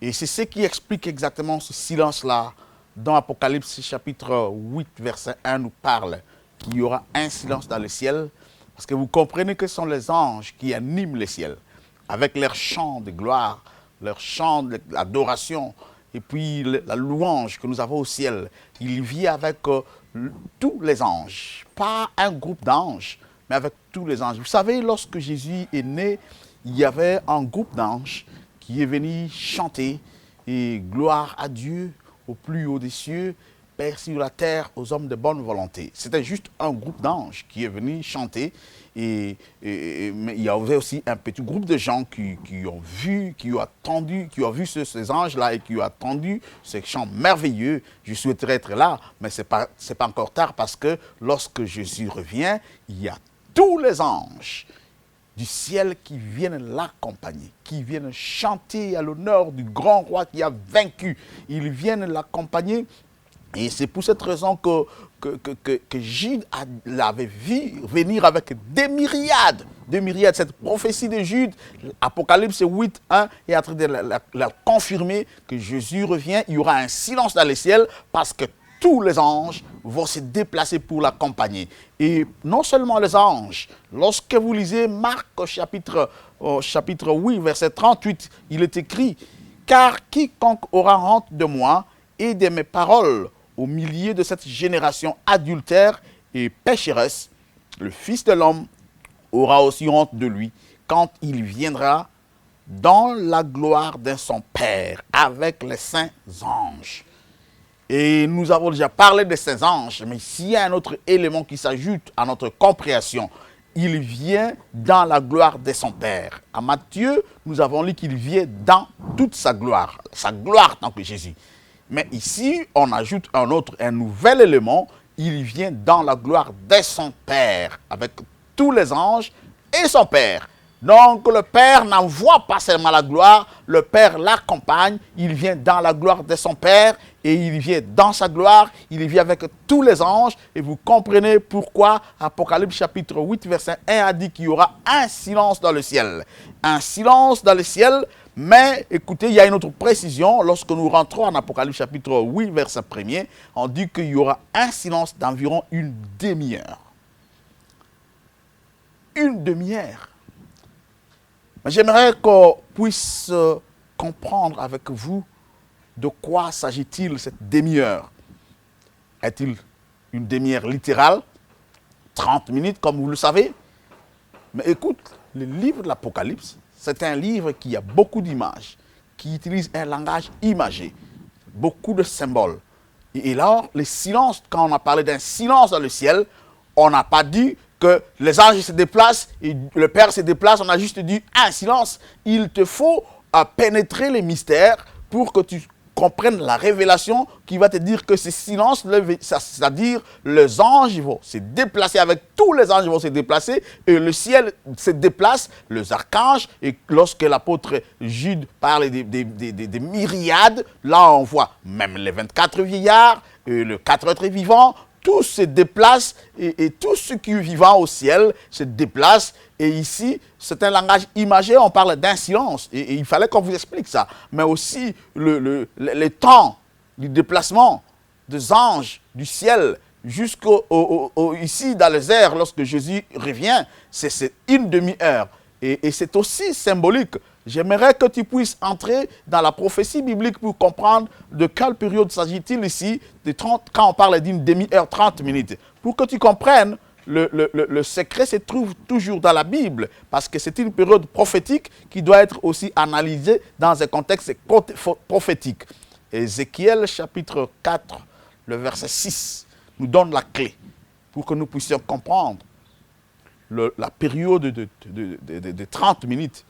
Et c'est ce qui explique exactement ce silence-là dans Apocalypse chapitre 8, verset 1 nous parle qu'il y aura un silence dans le ciel, parce que vous comprenez que ce sont les anges qui animent le ciel. avec leurs chants de gloire, leurs chants d'adoration, et puis la louange que nous avons au ciel. Il vit avec tous les anges, pas un groupe d'anges, mais avec tous les anges. Vous savez, lorsque Jésus est né, il y avait un groupe d'anges qui est venu chanter et gloire à Dieu au plus haut des cieux, Père sur la terre aux hommes de bonne volonté. C'était juste un groupe d'anges qui est venu chanter. Mais il y avait aussi un petit groupe de gens qui ont vu, qui ont vu ces anges-là et qui ont attendu ces chants merveilleux. Je souhaiterais être là, mais ce n'est pas encore tard parce que lorsque Jésus revient, il y a tous les anges du ciel qui viennent l'accompagner, qui viennent chanter à l'honneur du grand roi qui a vaincu. Ils viennent l'accompagner. Et c'est pour cette raison que Jude l'avait vu venir avec des myriades. Cette prophétie de Jude, Apocalypse 8, 1, est en train de la confirmer que Jésus revient. Il y aura un silence dans les ciels parce que tous les anges vont se déplacer pour l'accompagner. Et non seulement les anges, lorsque vous lisez Marc chapitre 8, verset 38, il est écrit « Car quiconque aura honte de moi et de mes paroles, au milieu de cette génération adultère et pécheresse, le Fils de l'homme aura aussi honte de lui quand il viendra dans la gloire de son Père avec les saints anges. » Et nous avons déjà parlé de ces anges, mais s'il y a un autre élément qui s'ajoute à notre compréhension, il vient dans la gloire de son Père. À Matthieu, nous avons lu qu'il vient dans toute sa gloire tant que Jésus. Mais ici, on ajoute un nouvel élément, il vient dans la gloire de son Père, avec tous les anges et son Père. Donc le Père n'envoie pas seulement la gloire, le Père l'accompagne, il vient dans la gloire de son Père et il vient dans sa gloire, il vient avec tous les anges. Et vous comprenez pourquoi Apocalypse chapitre 8, verset 1 a dit qu'il y aura un silence dans le ciel. Un silence dans le ciel. Mais écoutez, il y a une autre précision. Lorsque nous rentrons en Apocalypse chapitre 8, verset 1er, on dit qu'il y aura un silence d'environ une demi-heure. Une demi-heure. J'aimerais qu'on puisse comprendre avec vous de quoi s'agit-il cette demi-heure. Est-il une demi-heure littérale, 30 minutes comme vous le savez? Mais écoute, le livre de l'Apocalypse, c'est un livre qui a beaucoup d'images, qui utilise un langage imagé, beaucoup de symboles. Et là, le silence, quand on a parlé d'un silence dans le ciel, on n'a pas dit que les anges se déplacent et le Père se déplace, on a juste dit un silence. Il te faut pénétrer les mystères pour que tu comprennes la révélation qui va te dire que ce silence, c'est-à-dire les anges vont se déplacer, avec tous les anges vont se déplacer et le ciel se déplace, les archanges, et lorsque l'apôtre Jude parle des myriades, là on voit même les 24 vieillards, et les 4 êtres vivants, tous se déplacent et tout ce qui est vivant au ciel se déplace. Et ici, c'est un langage imagé, on parle d'un silence. Et il fallait qu'on vous explique ça. Mais aussi, le temps du déplacement des anges du ciel ici dans les airs, lorsque Jésus revient, c'est une demi-heure. Et c'est aussi symbolique. J'aimerais que tu puisses entrer dans la prophétie biblique pour comprendre de quelle période s'agit-il ici, quand on parle d'une demi-heure, 30 minutes. Pour que tu comprennes, le secret se trouve toujours dans la Bible, parce que c'est une période prophétique qui doit être aussi analysée dans un contexte prophétique. Ézéchiel chapitre 4, le verset 6, nous donne la clé pour que nous puissions comprendre la période de 30 minutes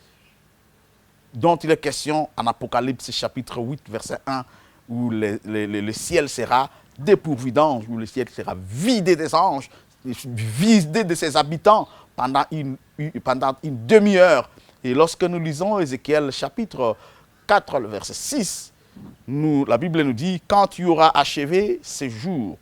dont il est question en Apocalypse chapitre 8, verset 1, où le ciel sera dépourvu d'anges, où le ciel sera vidé des anges, vidé de ses habitants pendant une demi-heure. Et lorsque nous lisons Ézéchiel chapitre 4, le verset 6, la Bible nous dit « Quand tu auras achevé ces jours,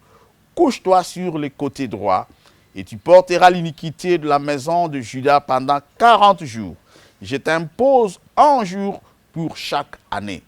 couche-toi sur les côtés droits, et tu porteras l'iniquité de la maison de Juda pendant 40 jours. Je t'impose un jour pour chaque année. »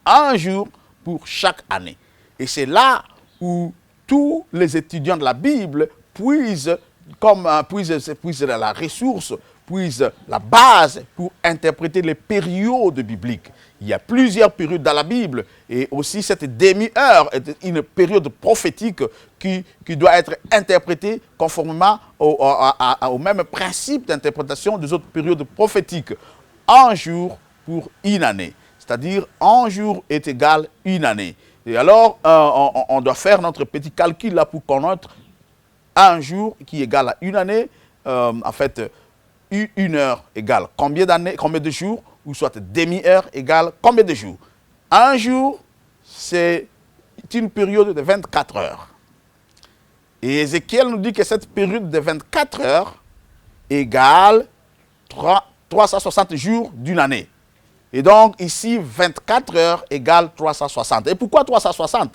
Un jour pour chaque année. Et c'est là où tous les étudiants de la Bible puisent la ressource puise la base pour interpréter les périodes bibliques. Il y a plusieurs périodes dans la Bible et aussi cette demi-heure est une période prophétique qui doit être interprétée conformément au même principe d'interprétation des autres périodes prophétiques. Un jour pour une année, c'est-à-dire un jour est égal une année. Et alors, on doit faire notre petit calcul là pour connaître un jour qui égale à une année. En fait, une heure égale combien d'années, combien de jours, ou soit demi-heure égale combien de jours. Un jour, c'est une période de 24 heures. Et Ézéchiel nous dit que cette période de 24 heures égale 360 jours d'une année. Et donc, ici, 24 heures égale 360. Et pourquoi 360?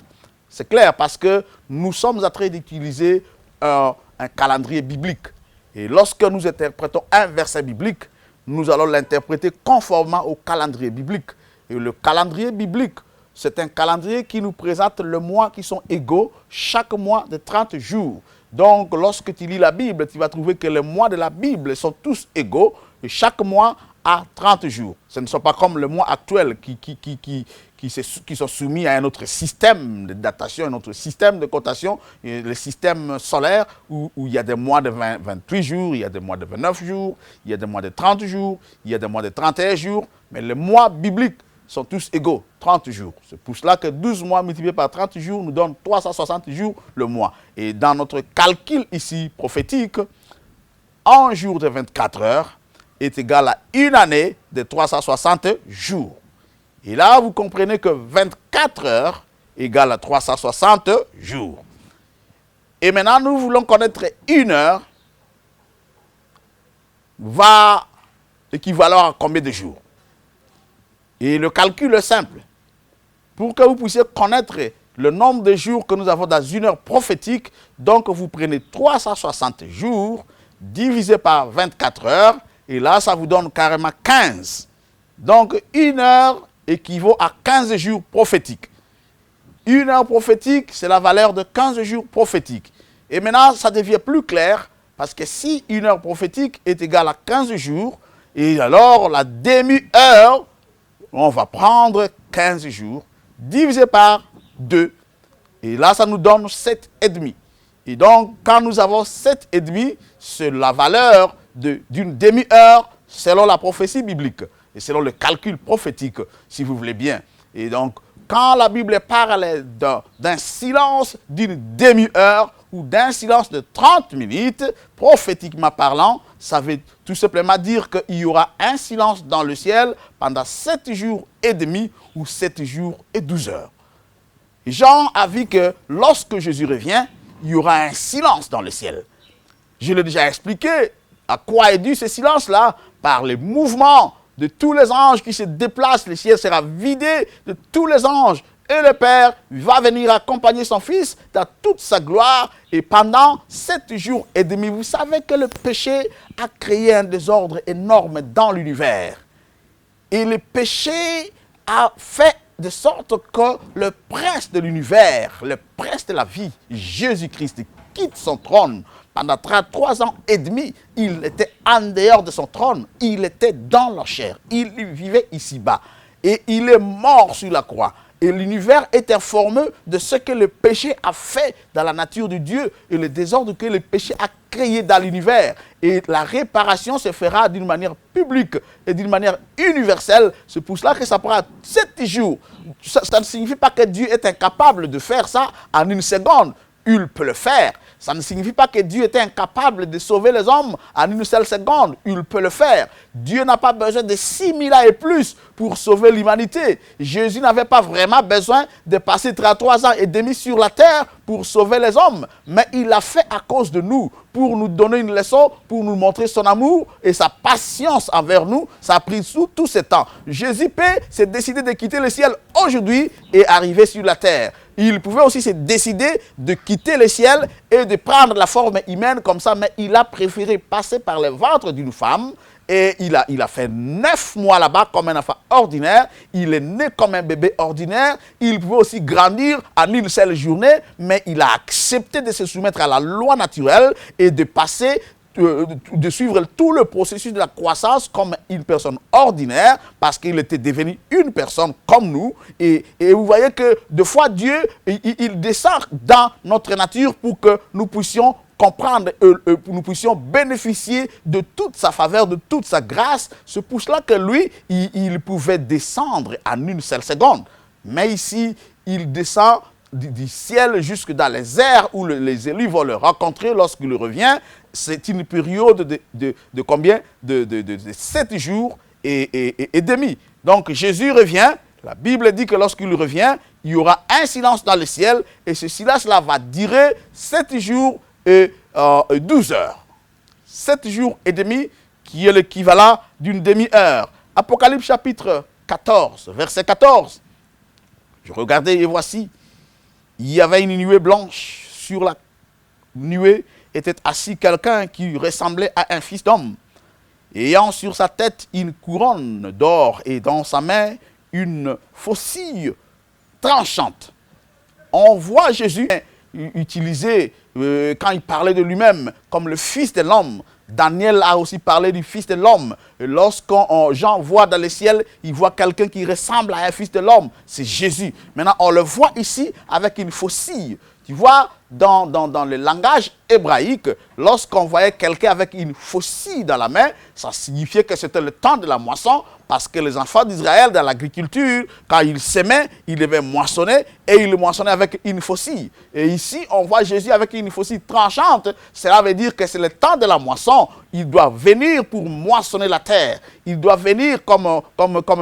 C'est clair, parce que nous sommes en train d'utiliser un calendrier biblique. Et lorsque nous interprétons un verset biblique, nous allons l'interpréter conformément au calendrier biblique. Et le calendrier biblique, c'est un calendrier qui nous présente les mois qui sont égaux, chaque mois de 30 jours. Donc, lorsque tu lis la Bible, tu vas trouver que les mois de la Bible sont tous égaux, et chaque mois a 30 jours. Ce ne sont pas comme le mois actuel qui sont soumis à un autre système de datation, un autre système de cotation, le système solaire où il y a des mois de 28 jours, il y a des mois de 29 jours, il y a des mois de 30 jours, il y a des mois de 31 jours, mais les mois bibliques sont tous égaux, 30 jours. C'est pour cela que 12 mois multipliés par 30 jours nous donnent 360 jours le mois. Et dans notre calcul ici prophétique, un jour de 24 heures est égal à une année de 360 jours. Et là, vous comprenez que 24 heures égale à 360 jours. Et maintenant, nous voulons connaître une heure va équivaloir à combien de jours. Et le calcul est simple. Pour que vous puissiez connaître le nombre de jours que nous avons dans une heure prophétique, donc vous prenez 360 jours divisé par 24 heures, et là, ça vous donne carrément 15. Donc, une heure équivaut à 15 jours prophétiques. Une heure prophétique, c'est la valeur de 15 jours prophétiques. Et maintenant, ça devient plus clair, parce que si une heure prophétique est égale à 15 jours, et alors la demi-heure, on va prendre 15 jours, divisé par 2. Et là, ça nous donne 7,5. Et donc, quand nous avons 7,5, c'est la valeur d'une demi-heure selon la prophétie biblique et selon le calcul prophétique, si vous voulez bien. Et donc, quand la Bible parle d'un silence d'une demi-heure ou d'un silence de 30 minutes, prophétiquement parlant, ça veut tout simplement dire qu'il y aura un silence dans le ciel pendant 7 jours et demi ou 7 jours et 12 heures. Jean a vu que lorsque Jésus revient, il y aura un silence dans le ciel. Je l'ai déjà expliqué. À quoi est dû ce silence-là? Par les mouvements de tous les anges qui se déplacent. Le ciel sera vidé de tous les anges. Et le Père va venir accompagner son Fils dans toute sa gloire. Et pendant 7 jours et demi, vous savez que le péché a créé un désordre énorme dans l'univers. Et le péché a fait de sorte que le prince de l'univers, le prince de la vie, Jésus-Christ, quitte son trône. Pendant 33 ans et demi, il était en dehors de son trône. Il était dans la chair. Il vivait ici-bas. Et il est mort sur la croix. Et l'univers est informé de ce que le péché a fait dans la nature de Dieu et le désordre que le péché a créé dans l'univers. Et la réparation se fera d'une manière publique et d'une manière universelle. C'est pour cela que ça prend 7 jours. Ça ne signifie pas que Dieu est incapable de faire ça en une seconde. Il peut le faire. Ça ne signifie pas que Dieu était incapable de sauver les hommes en une seule seconde. Il peut le faire. Dieu n'a pas besoin de 6000 ans et plus pour sauver l'humanité. Jésus n'avait pas vraiment besoin de passer 33 ans et demi sur la terre pour sauver les hommes. Mais il l'a fait à cause de nous, pour nous donner une leçon, pour nous montrer son amour et sa patience envers nous. Ça a pris tout ce temps. Jésus s'est décidé de quitter le ciel aujourd'hui et arriver sur la terre. Il pouvait aussi se décider de quitter le ciel et de prendre la forme humaine comme ça, mais il a préféré passer par le ventre d'une femme et il a fait 9 mois là-bas comme un enfant ordinaire. Il est né comme un bébé ordinaire. Il pouvait aussi grandir en une seule journée, mais il a accepté de se soumettre à la loi naturelle et de passer de suivre tout le processus de la croissance comme une personne ordinaire, parce qu'il était devenu une personne comme nous. Et vous voyez que des fois, Dieu, il descend dans notre nature pour que nous puissions comprendre, nous puissions bénéficier de toute sa faveur, de toute sa grâce. C'est pour cela que lui, il pouvait descendre en une seule seconde. Mais ici, il descend du ciel jusque dans les airs où les élus vont le rencontrer lorsqu'il revient. C'est une période de combien? De 7 jours et demi. Donc Jésus revient. La Bible dit que lorsqu'il revient, il y aura un silence dans le ciel. Et ce silence-là va durer 7 jours et 12 heures. 7 jours et demi, qui est l'équivalent d'une demi-heure. Apocalypse chapitre 14, verset 14. Je regardais et voici, il y avait une nuée blanche. Sur la nuée était assis quelqu'un qui ressemblait à un fils d'homme, ayant sur sa tête une couronne d'or et dans sa main une faucille tranchante. On voit Jésus utilisé quand il parlait de lui-même comme le fils de l'homme. Daniel a aussi parlé du fils de l'homme. Lorsque Jean voit dans le ciel, il voit quelqu'un qui ressemble à un fils de l'homme. C'est Jésus. Maintenant, on le voit ici avec une faucille. Tu vois, dans le langage hébraïque, lorsqu'on voyait quelqu'un avec une faucille dans la main, ça signifiait que c'était le temps de la moisson, parce que les enfants d'Israël, dans l'agriculture, quand ils semaient, ils devaient moissonner, et ils moissonnaient avec une faucille. Et ici, on voit Jésus avec une faucille tranchante. Cela veut dire que c'est le temps de la moisson. Il doit venir pour moissonner la terre. Il doit venir, comme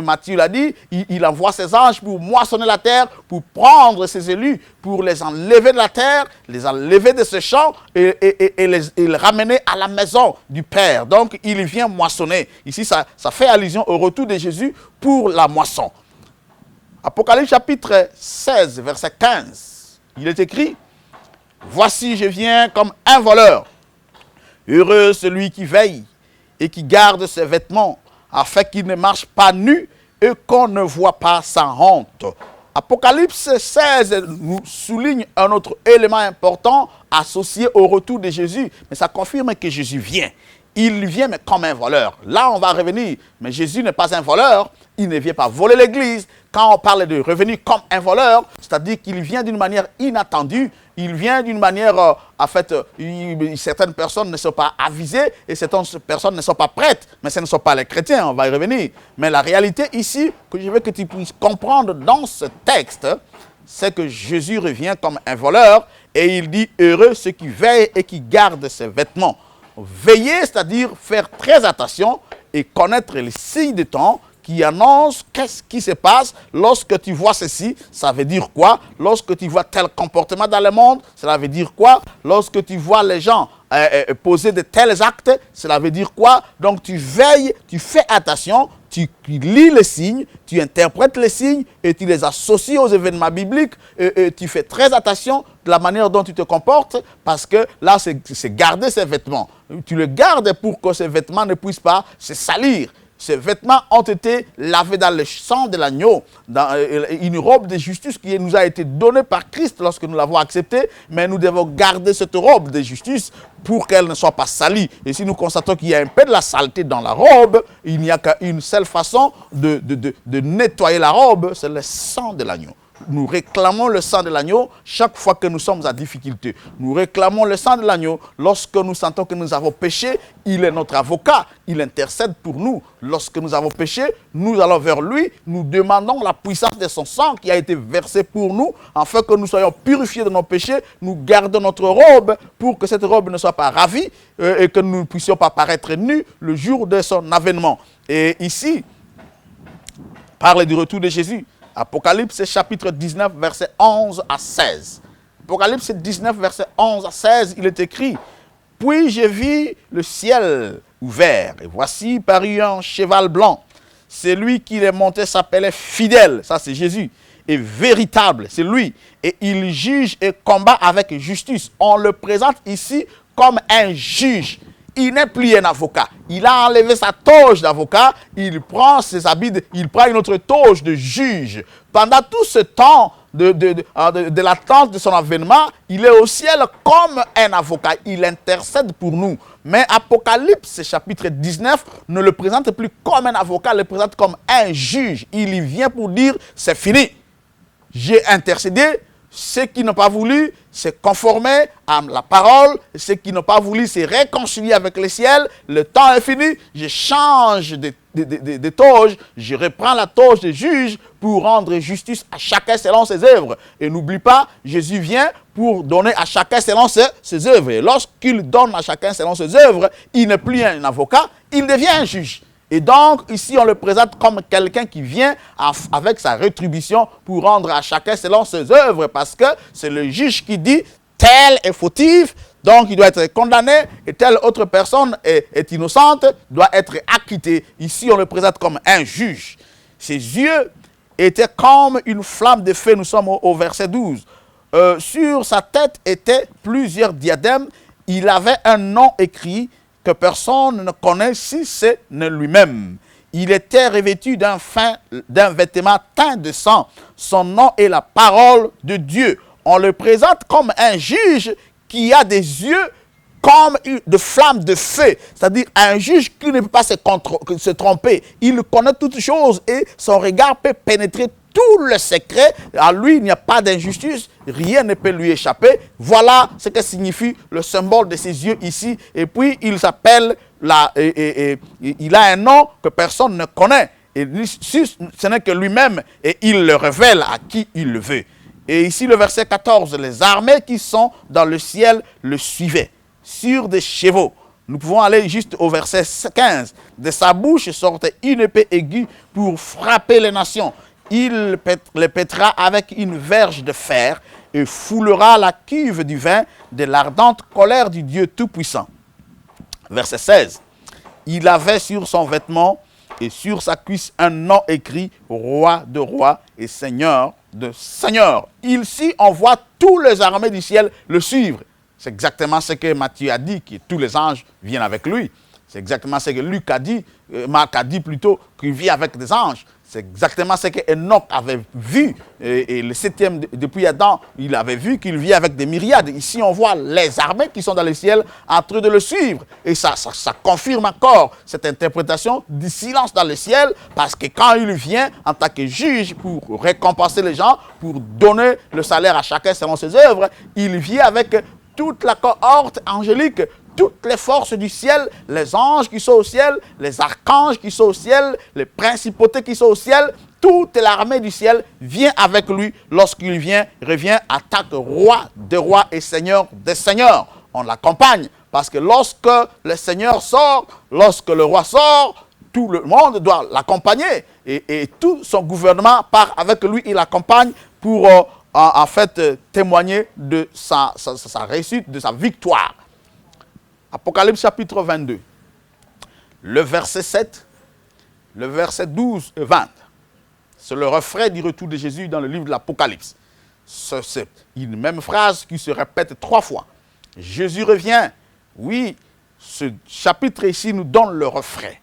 Matthieu l'a dit, il envoie ses anges pour moissonner la terre, pour prendre ses élus, pour les enlever de la terre, les enlever de ce champ et les ramener à la maison du Père. Donc, il vient moissonner. Ici, ça fait allusion au retour de Jésus pour la moisson. Apocalypse chapitre 16, verset 15. Il est écrit, « Voici, je viens comme un voleur. Heureux celui qui veille et qui garde ses vêtements, afin qu'il ne marche pas nu et qu'on ne voit pas sa honte. » Apocalypse 16 nous souligne un autre élément important associé au retour de Jésus. Mais ça confirme que Jésus vient. Il vient mais comme un voleur. Là, on va revenir. Mais Jésus n'est pas un voleur. Il ne vient pas voler l'église. Quand on parle de revenir comme un voleur, c'est-à-dire qu'il vient d'une manière inattendue. Il vient d'une manière, en fait, certaines personnes ne sont pas avisées et certaines personnes ne sont pas prêtes. Mais ce ne sont pas les chrétiens, on va y revenir. Mais la réalité ici, que je veux que tu puisses comprendre dans ce texte, c'est que Jésus revient comme un voleur et il dit « Heureux ceux qui veillent et qui gardent ses vêtements ». Veiller, c'est-à-dire faire très attention et connaître les signes de temps qui annoncent qu'est-ce qui se passe. Lorsque tu vois ceci, ça veut dire quoi? Lorsque tu vois tel comportement dans le monde, cela veut dire quoi? Lorsque tu vois les gens poser de tels actes, cela veut dire quoi? Donc tu veilles, tu fais attention, tu lis les signes, tu interprètes les signes et tu les associes aux événements bibliques et tu fais très attention de la manière dont tu te comportes, parce que là, c'est garder ses vêtements. Tu le gardes pour que ces vêtements ne puissent pas se salir. Ces vêtements ont été lavés dans le sang de l'agneau, dans une robe de justice qui nous a été donnée par Christ lorsque nous l'avons acceptée, mais nous devons garder cette robe de justice pour qu'elle ne soit pas salie. Et si nous constatons qu'il y a un peu de la saleté dans la robe, il n'y a qu'une seule façon de nettoyer la robe, c'est le sang de l'agneau. Nous réclamons le sang de l'agneau chaque fois que nous sommes en difficulté. Nous réclamons le sang de l'agneau lorsque nous sentons que nous avons péché. Il est notre avocat, il intercède pour nous. Lorsque nous avons péché, nous allons vers lui, nous demandons la puissance de son sang qui a été versé pour nous, afin que nous soyons purifiés de nos péchés. Nous gardons notre robe pour que cette robe ne soit pas ravie et que nous ne puissions pas paraître nus le jour de son avènement. Et ici, parle du retour de Jésus. Apocalypse chapitre 19, verset 11 à 16. Apocalypse 19, verset 11 à 16, il est écrit « Puis j'ai vu le ciel ouvert, et voici parut un cheval blanc. Celui qui les montait s'appelait Fidèle, ça c'est Jésus, et véritable, c'est lui. Et il juge et combat avec justice. » On le présente ici comme un juge. Il n'est plus un avocat. Il a enlevé sa toge d'avocat, il prend ses habits, il prend une autre toge de juge. Pendant tout ce temps de l'attente de son avènement, il est au ciel comme un avocat. Il intercède pour nous. Mais Apocalypse, chapitre 19, ne le présente plus comme un avocat, le présente comme un juge. Il y vient pour dire, c'est fini. J'ai intercédé. Ceux qui n'ont pas voulu se conformer à la parole, ceux qui n'ont pas voulu se réconcilier avec le ciel, le temps est fini, je change de toge, je reprends la toge de juge pour rendre justice à chacun selon ses œuvres. Et n'oublie pas, Jésus vient pour donner à chacun selon ses œuvres. Et lorsqu'il donne à chacun selon ses œuvres, il n'est plus un avocat, il devient un juge. Et donc, ici, on le présente comme quelqu'un qui vient avec sa rétribution pour rendre à chacun selon ses œuvres, parce que c'est le juge qui dit, tel est fautif, donc il doit être condamné, et telle autre personne est innocente, doit être acquittée. Ici, on le présente comme un juge. Ses yeux étaient comme une flamme de feu, nous sommes au verset 12. Sur sa tête étaient plusieurs diadèmes, il avait un nom écrit, que personne ne connaît si c'est lui-même. Il était revêtu d'un vêtement teint de sang. Son nom est la parole de Dieu. On le présente comme un juge qui a des yeux comme de flammes de feu. C'est-à-dire un juge qui ne peut pas se tromper. Il connaît toutes choses et son regard peut pénétrer tout le secret. À lui, il n'y a pas d'injustice. Rien ne peut lui échapper. Voilà ce que signifie le symbole de ses yeux ici. Et puis, il s'appelle, il a un nom que personne ne connaît. Et ce n'est que lui-même, et il le révèle à qui il le veut. Et ici, le verset 14, les armées qui sont dans le ciel le suivaient, sur des chevaux. Nous pouvons aller juste au verset 15. De sa bouche sortait une épée aiguë pour frapper les nations. Il les pètera avec une verge de fer et foulera la cuve du vin de l'ardente colère du Dieu Tout-Puissant. Verset 16. Il avait sur son vêtement et sur sa cuisse un nom écrit, Roi de rois et Seigneur de seigneurs. Ici, on voit tous les armées du ciel le suivre. C'est exactement ce que Matthieu a dit, que tous les anges viennent avec lui. C'est exactement ce que Luc a dit, Marc a dit plutôt, qu'il vit avec des anges. C'est exactement ce que Enoch avait vu. Et le septième, depuis Adam, il avait vu qu'il vit avec des myriades. Ici, on voit les armées qui sont dans le ciel en train de le suivre. Et ça confirme encore cette interprétation du silence dans le ciel, parce que quand il vient en tant que juge pour récompenser les gens, pour donner le salaire à chacun selon ses œuvres, il vient avec toute la cohorte angélique, toutes les forces du ciel, les anges qui sont au ciel, les archanges qui sont au ciel, les principautés qui sont au ciel, toute l'armée du ciel vient avec lui lorsqu'il revient en tant que roi des rois et seigneur des seigneurs. On l'accompagne parce que lorsque le Seigneur sort, lorsque le roi sort, tout le monde doit l'accompagner et tout son gouvernement part avec lui, il l'accompagne pour en fait témoigner de sa réussite, de sa victoire. Apocalypse chapitre 22, le verset 7, le verset 12 et 20. C'est le refrain du retour de Jésus dans le livre de l'Apocalypse. C'est une même phrase qui se répète 3 fois. Jésus revient. Oui, ce chapitre ici nous donne le refrain.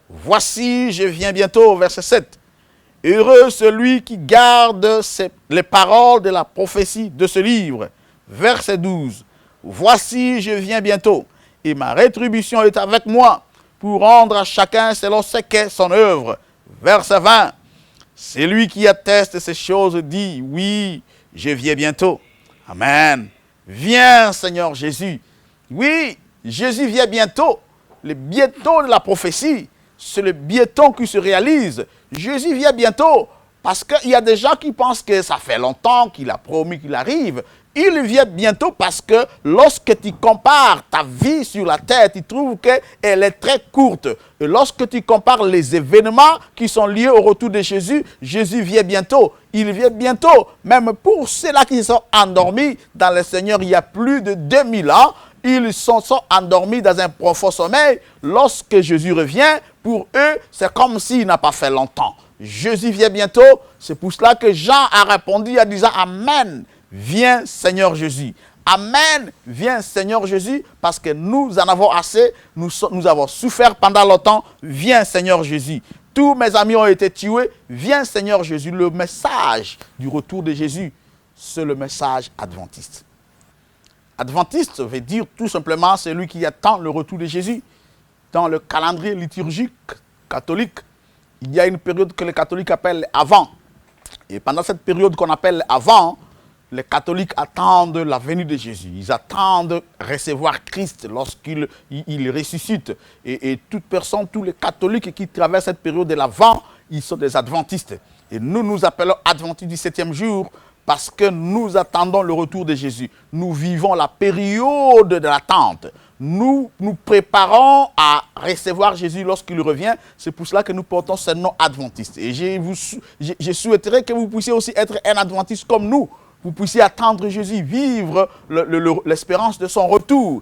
Voici, je viens bientôt, verset 7. Heureux celui qui garde les paroles de la prophétie de ce livre. Verset 12. Voici, je viens bientôt, et ma rétribution est avec moi, pour rendre à chacun selon ce qu'est son œuvre. Verset 20. C'est lui qui atteste ces choses dit, oui, je viens bientôt. Amen. Viens, Seigneur Jésus. Oui, Jésus vient bientôt. Le bientôt de la prophétie, c'est le bientôt qui se réalise. Jésus vient bientôt, parce qu'il y a des gens qui pensent que ça fait longtemps qu'il a promis qu'il arrive. Il vient bientôt parce que lorsque tu compares ta vie sur la terre, tu trouves qu'elle est très courte. Et lorsque tu compares les événements qui sont liés au retour de Jésus, Jésus vient bientôt. Il vient bientôt. Même pour ceux-là qui sont endormis dans le Seigneur il y a plus de 2000 ans, ils sont endormis dans un profond sommeil. Lorsque Jésus revient, pour eux, c'est comme s'il n'a pas fait longtemps. Jésus vient bientôt. C'est pour cela que Jean a répondu en disant Amen. Viens Seigneur Jésus. Amen. Viens Seigneur Jésus, parce que nous en avons assez. Nous avons souffert pendant longtemps. Viens Seigneur Jésus. tous mes amis ont été tués. Viens Seigneur Jésus. Le message du retour de Jésus, c'est le message adventiste. Adventiste veut dire tout simplement celui qui attend le retour de Jésus. Dans le calendrier liturgique catholique, il y a une période que les catholiques appellent avant. Et pendant cette période qu'on appelle avant, les catholiques attendent la venue de Jésus. Ils attendent recevoir Christ lorsqu'il ressuscite. Et toute personne, tous les catholiques qui traversent cette période de l'avant, ils sont des adventistes. Et nous nous appelons adventistes du 7e jour parce que nous attendons le retour de Jésus. Nous vivons la période de l'attente. Nous nous préparons à recevoir Jésus lorsqu'il revient. C'est pour cela que nous portons ce nom adventiste. Et je souhaiterais que vous puissiez aussi être un adventiste comme nous. Vous puissiez attendre Jésus, vivre l'espérance de son retour.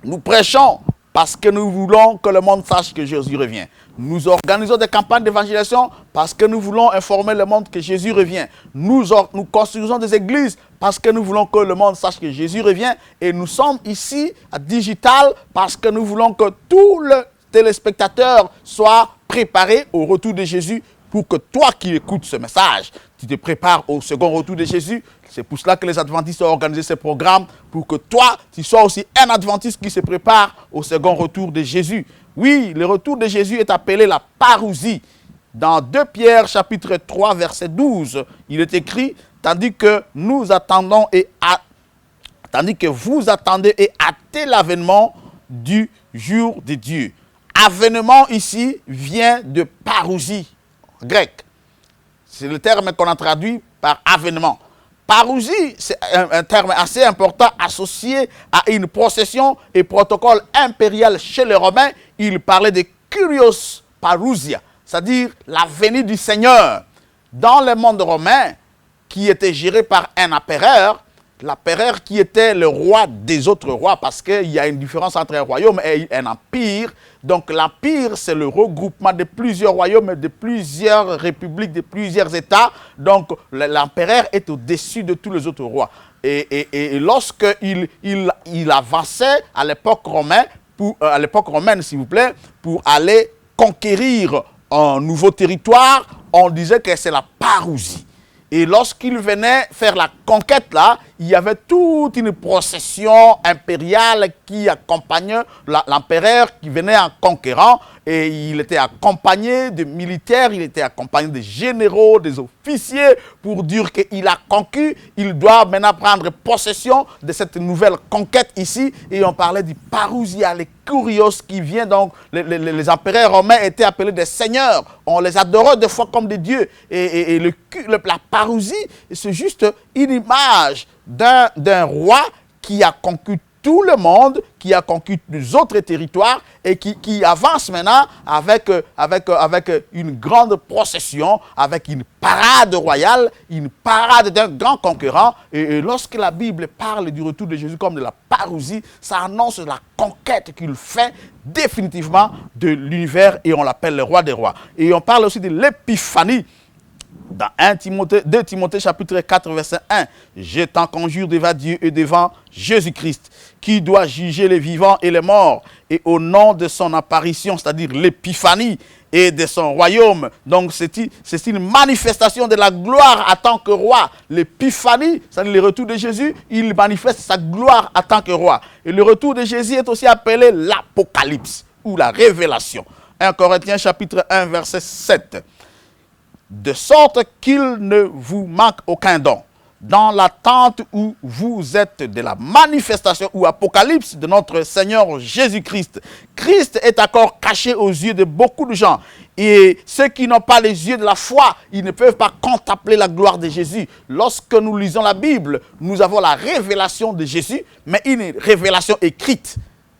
Nous prêchons parce que nous voulons que le monde sache que Jésus revient. Nous organisons des campagnes d'évangélisation parce que nous voulons informer le monde que Jésus revient. Nous construisons des églises parce que nous voulons que le monde sache que Jésus revient. Et nous sommes ici à Digital parce que nous voulons que tous les téléspectateurs soient préparés au retour de Jésus pour que toi qui écoutes ce message, tu te prépares au second retour de Jésus. C'est pour cela que les adventistes ont organisé ce programme, pour que toi, tu sois aussi un adventiste qui se prépare au second retour de Jésus. Oui, le retour de Jésus est appelé la parousie. Dans 2 Pierre chapitre 3, verset 12, il est écrit, tandis que vous attendez et hâtez l'avènement du jour de Dieu. Avènement ici vient de parousie, grec. C'est le terme qu'on a traduit par avènement. Parousie, c'est un terme assez important associé à une procession et protocole impérial chez les Romains. Il parlait de Kyrios Parousia, c'est-à-dire la venue du Seigneur. Dans le monde romain, qui était géré par un empereur, l'empereur qui était le roi des autres rois, parce qu'il y a une différence entre un royaume et un empire. Donc l'empire, c'est le regroupement de plusieurs royaumes, de plusieurs républiques, de plusieurs États. Donc l'empereur est au-dessus de tous les autres rois. Et lorsqu'il avançait à l'époque romaine, s'il vous plaît, pour aller conquérir un nouveau territoire, on disait que c'est la parousie. Et lorsqu'il venait faire la conquête là, il y avait toute une procession impériale qui accompagnait l'empereur qui venait en conquérant. Et il était accompagné de militaires, il était accompagné de généraux, des officiers, pour dire qu'il a conquis. Il doit maintenant prendre possession de cette nouvelle conquête ici. Et on parlait du parousia, les curios qui vient donc. Les empereurs romains étaient appelés des seigneurs. On les adorait des fois comme des dieux. Et la parousie, c'est juste une image d'un roi qui a conquis tout le monde, qui a conquis les autres territoires et qui avance maintenant avec une grande procession, avec une parade royale, une parade d'un grand conquérant. Et lorsque la Bible parle du retour de Jésus comme de la parousie, ça annonce la conquête qu'il fait définitivement de l'univers et on l'appelle le roi des rois. Et on parle aussi de l'épiphanie. Dans 2 Timothée chapitre 4 verset 1, je t'en conjure devant Dieu et devant Jésus-Christ, qui doit juger les vivants et les morts, et au nom de son apparition, c'est-à-dire l'épiphanie et de son royaume. Donc c'est une manifestation de la gloire en tant que roi. L'épiphanie, c'est-à-dire le retour de Jésus, il manifeste sa gloire en tant que roi. Et le retour de Jésus est aussi appelé l'Apocalypse ou la révélation. 1 Corinthiens chapitre 1 verset 7. De sorte qu'il ne vous manque aucun don, dans l'attente où vous êtes de la manifestation ou apocalypse de notre Seigneur Jésus-Christ. Christ est encore caché aux yeux de beaucoup de gens. Et ceux qui n'ont pas les yeux de la foi, ils ne peuvent pas contempler la gloire de Jésus. Lorsque nous lisons la Bible, nous avons la révélation de Jésus, mais une révélation écrite.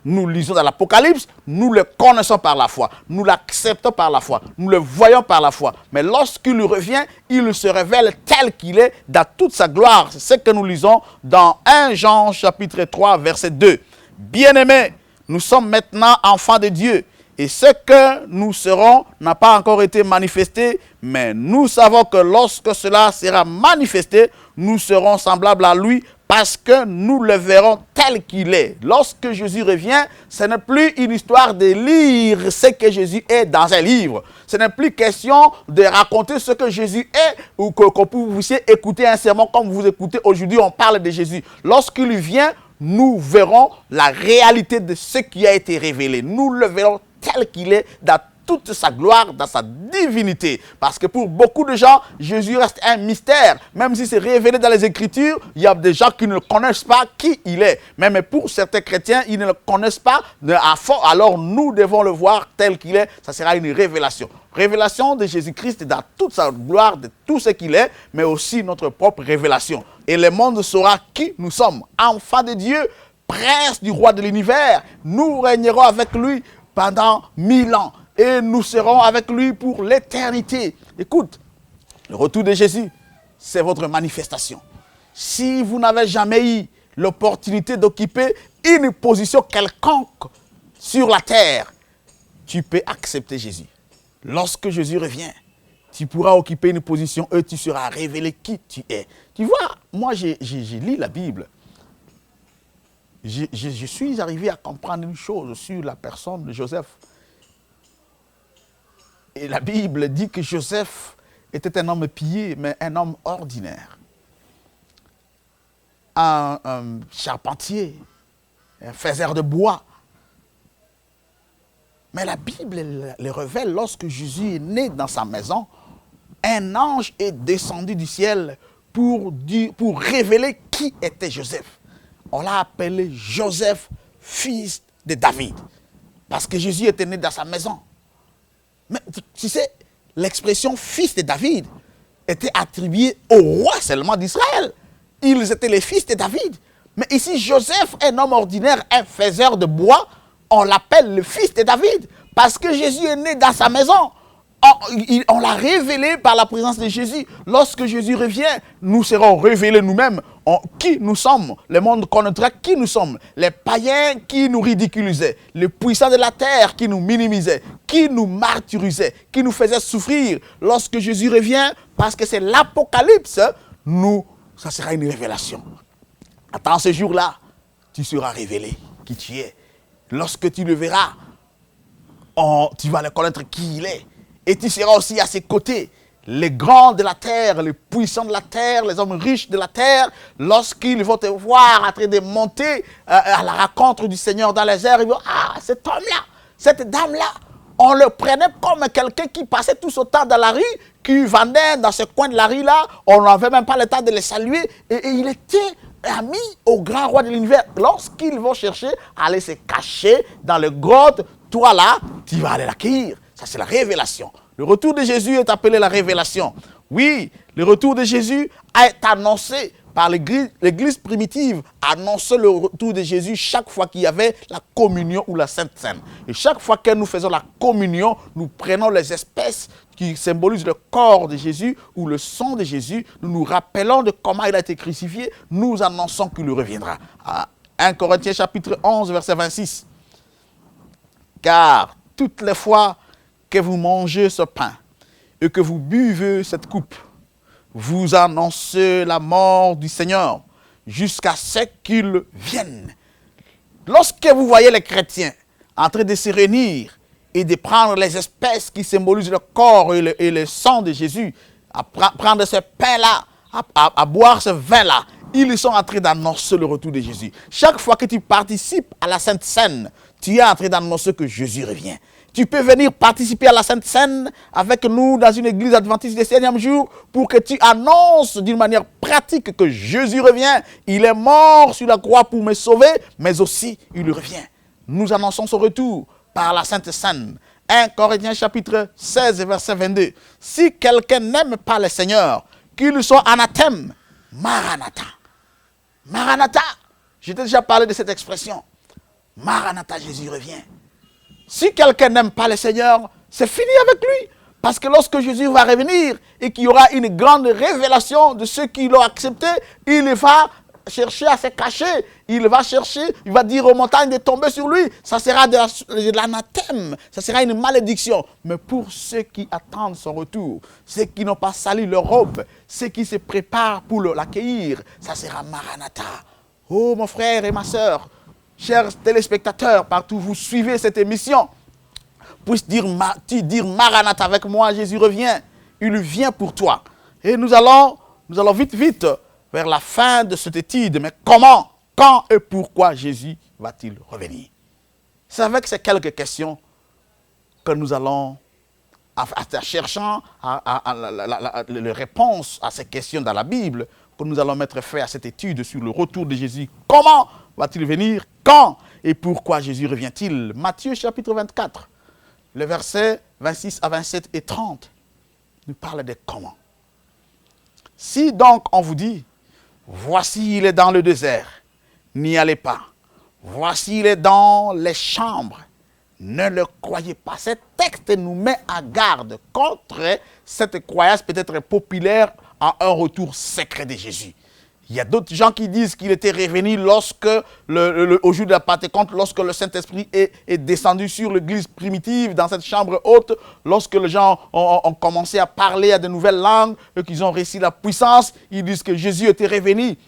Nous lisons dans l'Apocalypse, nous le connaissons par la foi, nous l'acceptons par la foi, nous le voyons par la foi. Mais lorsqu'il revient, il se révèle tel qu'il est dans toute sa gloire. C'est ce que nous lisons dans 1 Jean chapitre 3 verset 2. Bien-aimés, nous sommes maintenant enfants de Dieu. Et ce que nous serons n'a pas encore été manifesté, mais nous savons que lorsque cela sera manifesté, nous serons semblables à lui parce que nous le verrons tel qu'il est. Lorsque Jésus revient, ce n'est plus une histoire de lire ce que Jésus est dans un livre. Ce n'est plus question de raconter ce que Jésus est ou que vous puissiez écouter un sermon comme vous écoutez aujourd'hui, on parle de Jésus. Lorsqu'il vient, nous verrons la réalité de ce qui a été révélé. Nous le verrons tel qu'il est dans toute sa gloire, dans sa divinité. Parce que pour beaucoup de gens, Jésus reste un mystère. Même si c'est révélé dans les Écritures, il y a des gens qui ne connaissent pas qui il est. Même pour certains chrétiens, ils ne le connaissent pas à fond. Alors nous devons le voir tel qu'il est. Ça sera une révélation. Révélation de Jésus-Christ dans toute sa gloire, de tout ce qu'il est, mais aussi notre propre révélation. Et le monde saura qui nous sommes. Enfants de Dieu, prince du roi de l'univers. Nous régnerons avec lui pendant 1000 ans. Et nous serons avec lui pour l'éternité. Écoute, le retour de Jésus, c'est votre manifestation. Si vous n'avez jamais eu l'opportunité d'occuper une position quelconque sur la terre, tu peux accepter Jésus. Lorsque Jésus revient, tu pourras occuper une position et tu seras révélé qui tu es. Tu vois, moi j'ai lu la Bible. Je suis arrivé à comprendre une chose sur la personne de Joseph. Et la Bible dit que Joseph était un homme pieux, mais un homme ordinaire. Un charpentier, un faiseur de bois. Mais la Bible le révèle, lorsque Jésus est né dans sa maison, un ange est descendu du ciel pour révéler qui était Joseph. On l'a appelé Joseph, fils de David. Parce que Jésus était né dans sa maison. Mais tu sais, l'expression fils de David était attribuée au roi seulement d'Israël. Ils étaient les fils de David. Mais ici, Joseph, un homme ordinaire, un faiseur de bois, on l'appelle le fils de David. Parce que Jésus est né dans sa maison. On l'a révélé par la présence de Jésus. Lorsque Jésus revient, nous serons révélés nous-mêmes qui nous sommes. Le monde connaîtra qui nous sommes. Les païens qui nous ridiculisaient, les puissants de la terre qui nous minimisaient, qui nous martyrisaient, qui nous faisaient souffrir. Lorsque Jésus revient, parce que c'est l'Apocalypse, ça sera une révélation. Attends ce jour-là, tu seras révélé qui tu es. Lorsque tu le verras, tu vas le connaître qui il est. Et tu seras aussi à ses côtés, les grands de la terre, les puissants de la terre, les hommes riches de la terre, lorsqu'ils vont te voir en train de monter à la rencontre du Seigneur dans les airs, ils vont, cet homme-là, cette dame-là, on le prenait comme quelqu'un qui passait tout ce temps dans la rue, qui vendait dans ce coin de la rue-là, on n'avait même pas le temps de le saluer, et il était ami au grand roi de l'univers. Lorsqu'ils vont chercher à aller se cacher dans les grottes, toi là, tu vas aller l'accueillir. Ça, c'est la révélation. Le retour de Jésus est appelé la révélation. Oui, le retour de Jésus est annoncé par l'Église primitive, annonçait le retour de Jésus chaque fois qu'il y avait la communion ou la Sainte Seine. Et chaque fois que nous faisons la communion, nous prenons les espèces qui symbolisent le corps de Jésus ou le sang de Jésus. Nous nous rappelons de comment il a été crucifié. Nous annonçons qu'il reviendra. 1 Corinthiens chapitre 11, verset 26. Car toutes les fois que vous mangez ce pain et que vous buvez cette coupe, vous annoncez la mort du Seigneur jusqu'à ce qu'il vienne. Lorsque vous voyez les chrétiens en train de se réunir et de prendre les espèces qui symbolisent le corps et le sang de Jésus, à prendre ce pain-là, à boire ce vin-là, ils sont en train d'annoncer le retour de Jésus. Chaque fois que tu participes à la Sainte Seine, tu es en train d'annoncer que Jésus revient. Tu peux venir participer à la Sainte Seine avec nous dans une église adventiste des 7e jours pour que tu annonces d'une manière pratique que Jésus revient. Il est mort sur la croix pour me sauver, mais aussi il revient. Nous annonçons son retour par la Sainte Seine. 1 Corinthiens chapitre 16, verset 22. Si quelqu'un n'aime pas le Seigneur, qu'il soit anathème, Maranatha. Maranatha. Je t'ai déjà parlé de cette expression. Maranatha, Jésus revient. Si quelqu'un n'aime pas le Seigneur, c'est fini avec lui. Parce que lorsque Jésus va revenir et qu'il y aura une grande révélation de ceux qui l'ont accepté, il va chercher à se cacher. Il va chercher, il va dire aux montagnes de tomber sur lui. Ça sera de l'anathème, ça sera une malédiction. Mais pour ceux qui attendent son retour, ceux qui n'ont pas sali leur robe, ceux qui se préparent pour l'accueillir, ça sera Maranatha. Oh mon frère et ma soeur, chers téléspectateurs, partout vous suivez cette émission, puisse dire Maranatha avec moi, Jésus revient. Il vient pour toi. Et nous allons vite vers la fin de cette étude. Mais comment, quand et pourquoi Jésus va-t-il revenir? C'est avec ces quelques questions que nous allons, en cherchant les réponses à ces questions dans la Bible, que nous allons mettre fin à cette étude sur le retour de Jésus. Comment va-t-il venir? Quand et pourquoi Jésus revient-il? Matthieu chapitre 24, le verset 26 à 27 et 30, nous parle de comment. Si donc on vous dit, voici il est dans le désert, n'y allez pas. Voici il est dans les chambres, ne le croyez pas. Ce texte nous met en garde contre cette croyance peut-être populaire à un retour secret de Jésus. Il y a d'autres gens qui disent qu'il était revenu lorsque, au jour de la Pentecôte, lorsque le Saint-Esprit est descendu sur l'église primitive, dans cette chambre haute, lorsque les gens ont commencé à parler à de nouvelles langues, et qu'ils ont reçu la puissance, ils disent que Jésus était revenu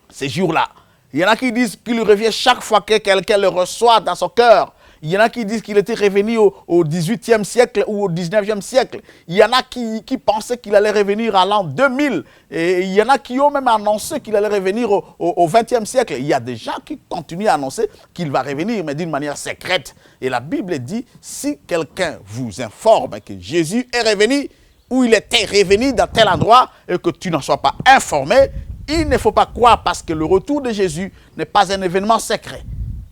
ces jours-là. Il y en a qui disent qu'il revient chaque fois que quelqu'un le reçoit dans son cœur. Il y en a qui disent qu'il était revenu au 18e siècle ou au 19e siècle. Il y en a qui pensaient qu'il allait revenir à l'an 2000. Et il y en a qui ont même annoncé qu'il allait revenir au 20e siècle. Il y a des gens qui continuent à annoncer qu'il va revenir, mais d'une manière secrète. Et la Bible dit, si quelqu'un vous informe que Jésus est revenu, ou il était revenu dans tel endroit, et que tu n'en sois pas informé, il ne faut pas croire, parce que le retour de Jésus n'est pas un événement secret.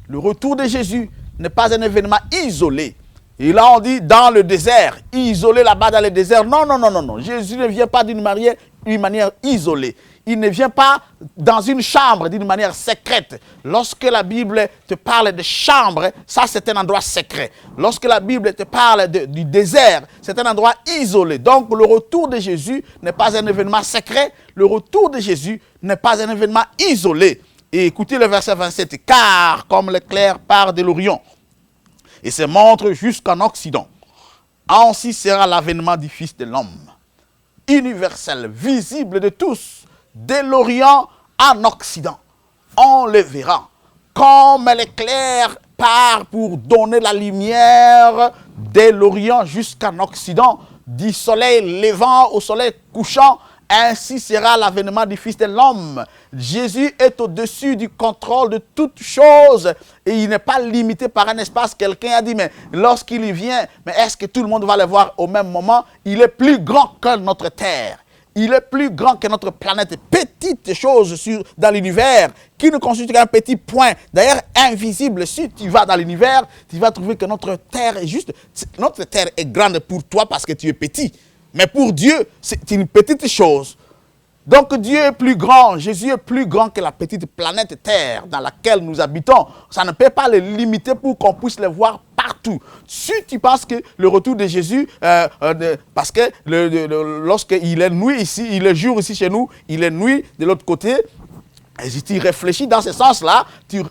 Le retour de Jésus n'est pas un événement isolé. Et là, on dit dans le désert, isolé là-bas dans le désert. Non, non, non, non, non. Jésus ne vient pas d'une manière isolée. Il ne vient pas dans une chambre d'une manière secrète. Lorsque la Bible te parle de chambre, ça c'est un endroit secret. Lorsque la Bible te parle du désert, c'est un endroit isolé. Donc le retour de Jésus n'est pas un événement secret. Le retour de Jésus n'est pas un événement isolé. Et écoutez le verset 27. Car comme l'éclair part de l'Orient et se montre jusqu'en Occident, ainsi sera l'avènement du Fils de l'homme. Universel, visible de tous, de l'Orient en Occident. On le verra. Comme l'éclair part pour donner la lumière de l'Orient jusqu'en Occident, du soleil levant au soleil couchant, ainsi sera l'avènement du Fils de l'homme. Jésus est au-dessus du contrôle de toutes choses et il n'est pas limité par un espace. Quelqu'un a dit, mais lorsqu'il vient, mais est-ce que tout le monde va le voir au même moment? Il est plus grand que notre terre. Il est plus grand que notre planète. Petite chose dans l'univers qui ne constitue qu'un petit point. D'ailleurs, invisible. Si tu vas dans l'univers, tu vas trouver que notre terre est juste... Notre terre est grande pour toi parce que tu es petit. Mais pour Dieu, c'est une petite chose. Donc Dieu est plus grand, Jésus est plus grand que la petite planète Terre dans laquelle nous habitons. Ça ne peut pas le limiter pour qu'on puisse le voir partout. Si tu penses que le retour de Jésus, parce que lorsqu'il est nuit ici, il est jour ici chez nous, il est nuit de l'autre côté, et si tu réfléchis dans ce sens-là, tu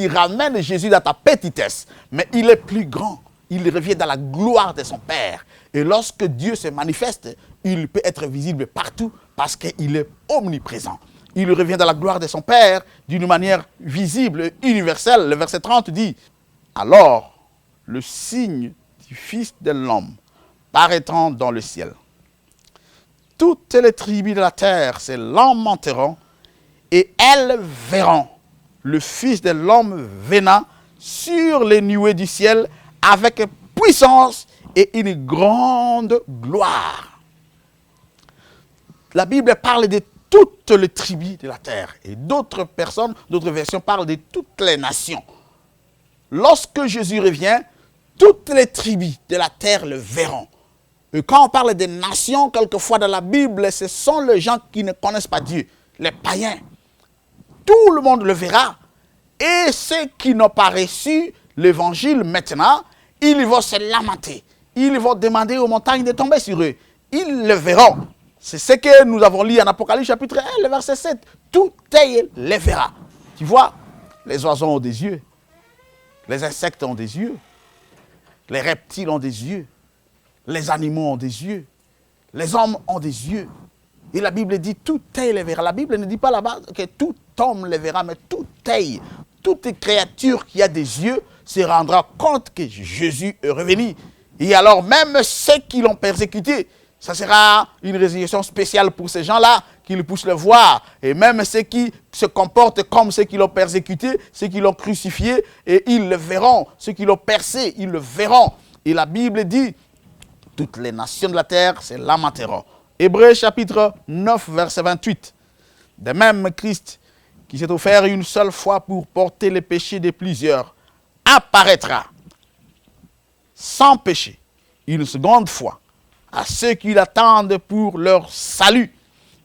ramènes Jésus dans ta petitesse. Mais il est plus grand. Il revient dans la gloire de son Père. Et lorsque Dieu se manifeste, il peut être visible partout parce qu'il est omniprésent. Il revient dans la gloire de son Père d'une manière visible, universelle. Le verset 30 dit, « Alors, le signe du Fils de l'homme paraîtra dans le ciel. Toutes les tribus de la terre se lamenteront et elles verront le Fils de l'homme venant sur les nuées du ciel avec puissance et une grande gloire. » La Bible parle de toutes les tribus de la terre. Et d'autres personnes, d'autres versions parlent de toutes les nations. Lorsque Jésus revient, toutes les tribus de la terre le verront. Et quand on parle des nations, quelquefois dans la Bible, ce sont les gens qui ne connaissent pas Dieu, les païens. Tout le monde le verra. Et ceux qui n'ont pas reçu l'évangile maintenant, ils vont se lamenter. Ils vont demander aux montagnes de tomber sur eux. Ils le verront. C'est ce que nous avons lu en Apocalypse chapitre 1, le verset 7. tout œil les verra. Tu vois, les oiseaux ont des yeux, les insectes ont des yeux, les reptiles ont des yeux, les animaux ont des yeux, les hommes ont des yeux. Et la Bible dit tout œil les verra. La Bible ne dit pas là-bas que tout homme les verra, mais tout œil, toute créature qui a des yeux se rendra compte que Jésus est revenu. Et alors même ceux qui l'ont persécuté, ça sera une résurrection spéciale pour ces gens-là, qu'ils puissent le voir. Et même ceux qui se comportent comme ceux qui l'ont persécuté, ceux qui l'ont crucifié, et ils le verront. Ceux qui l'ont percé, ils le verront. Et la Bible dit, toutes les nations de la terre se lamenteront. Hébreux chapitre 9, verset 28. De même, Christ, qui s'est offert une seule fois pour porter les péchés de plusieurs, apparaîtra sans péché une seconde fois à ceux qui l'attendent pour leur salut.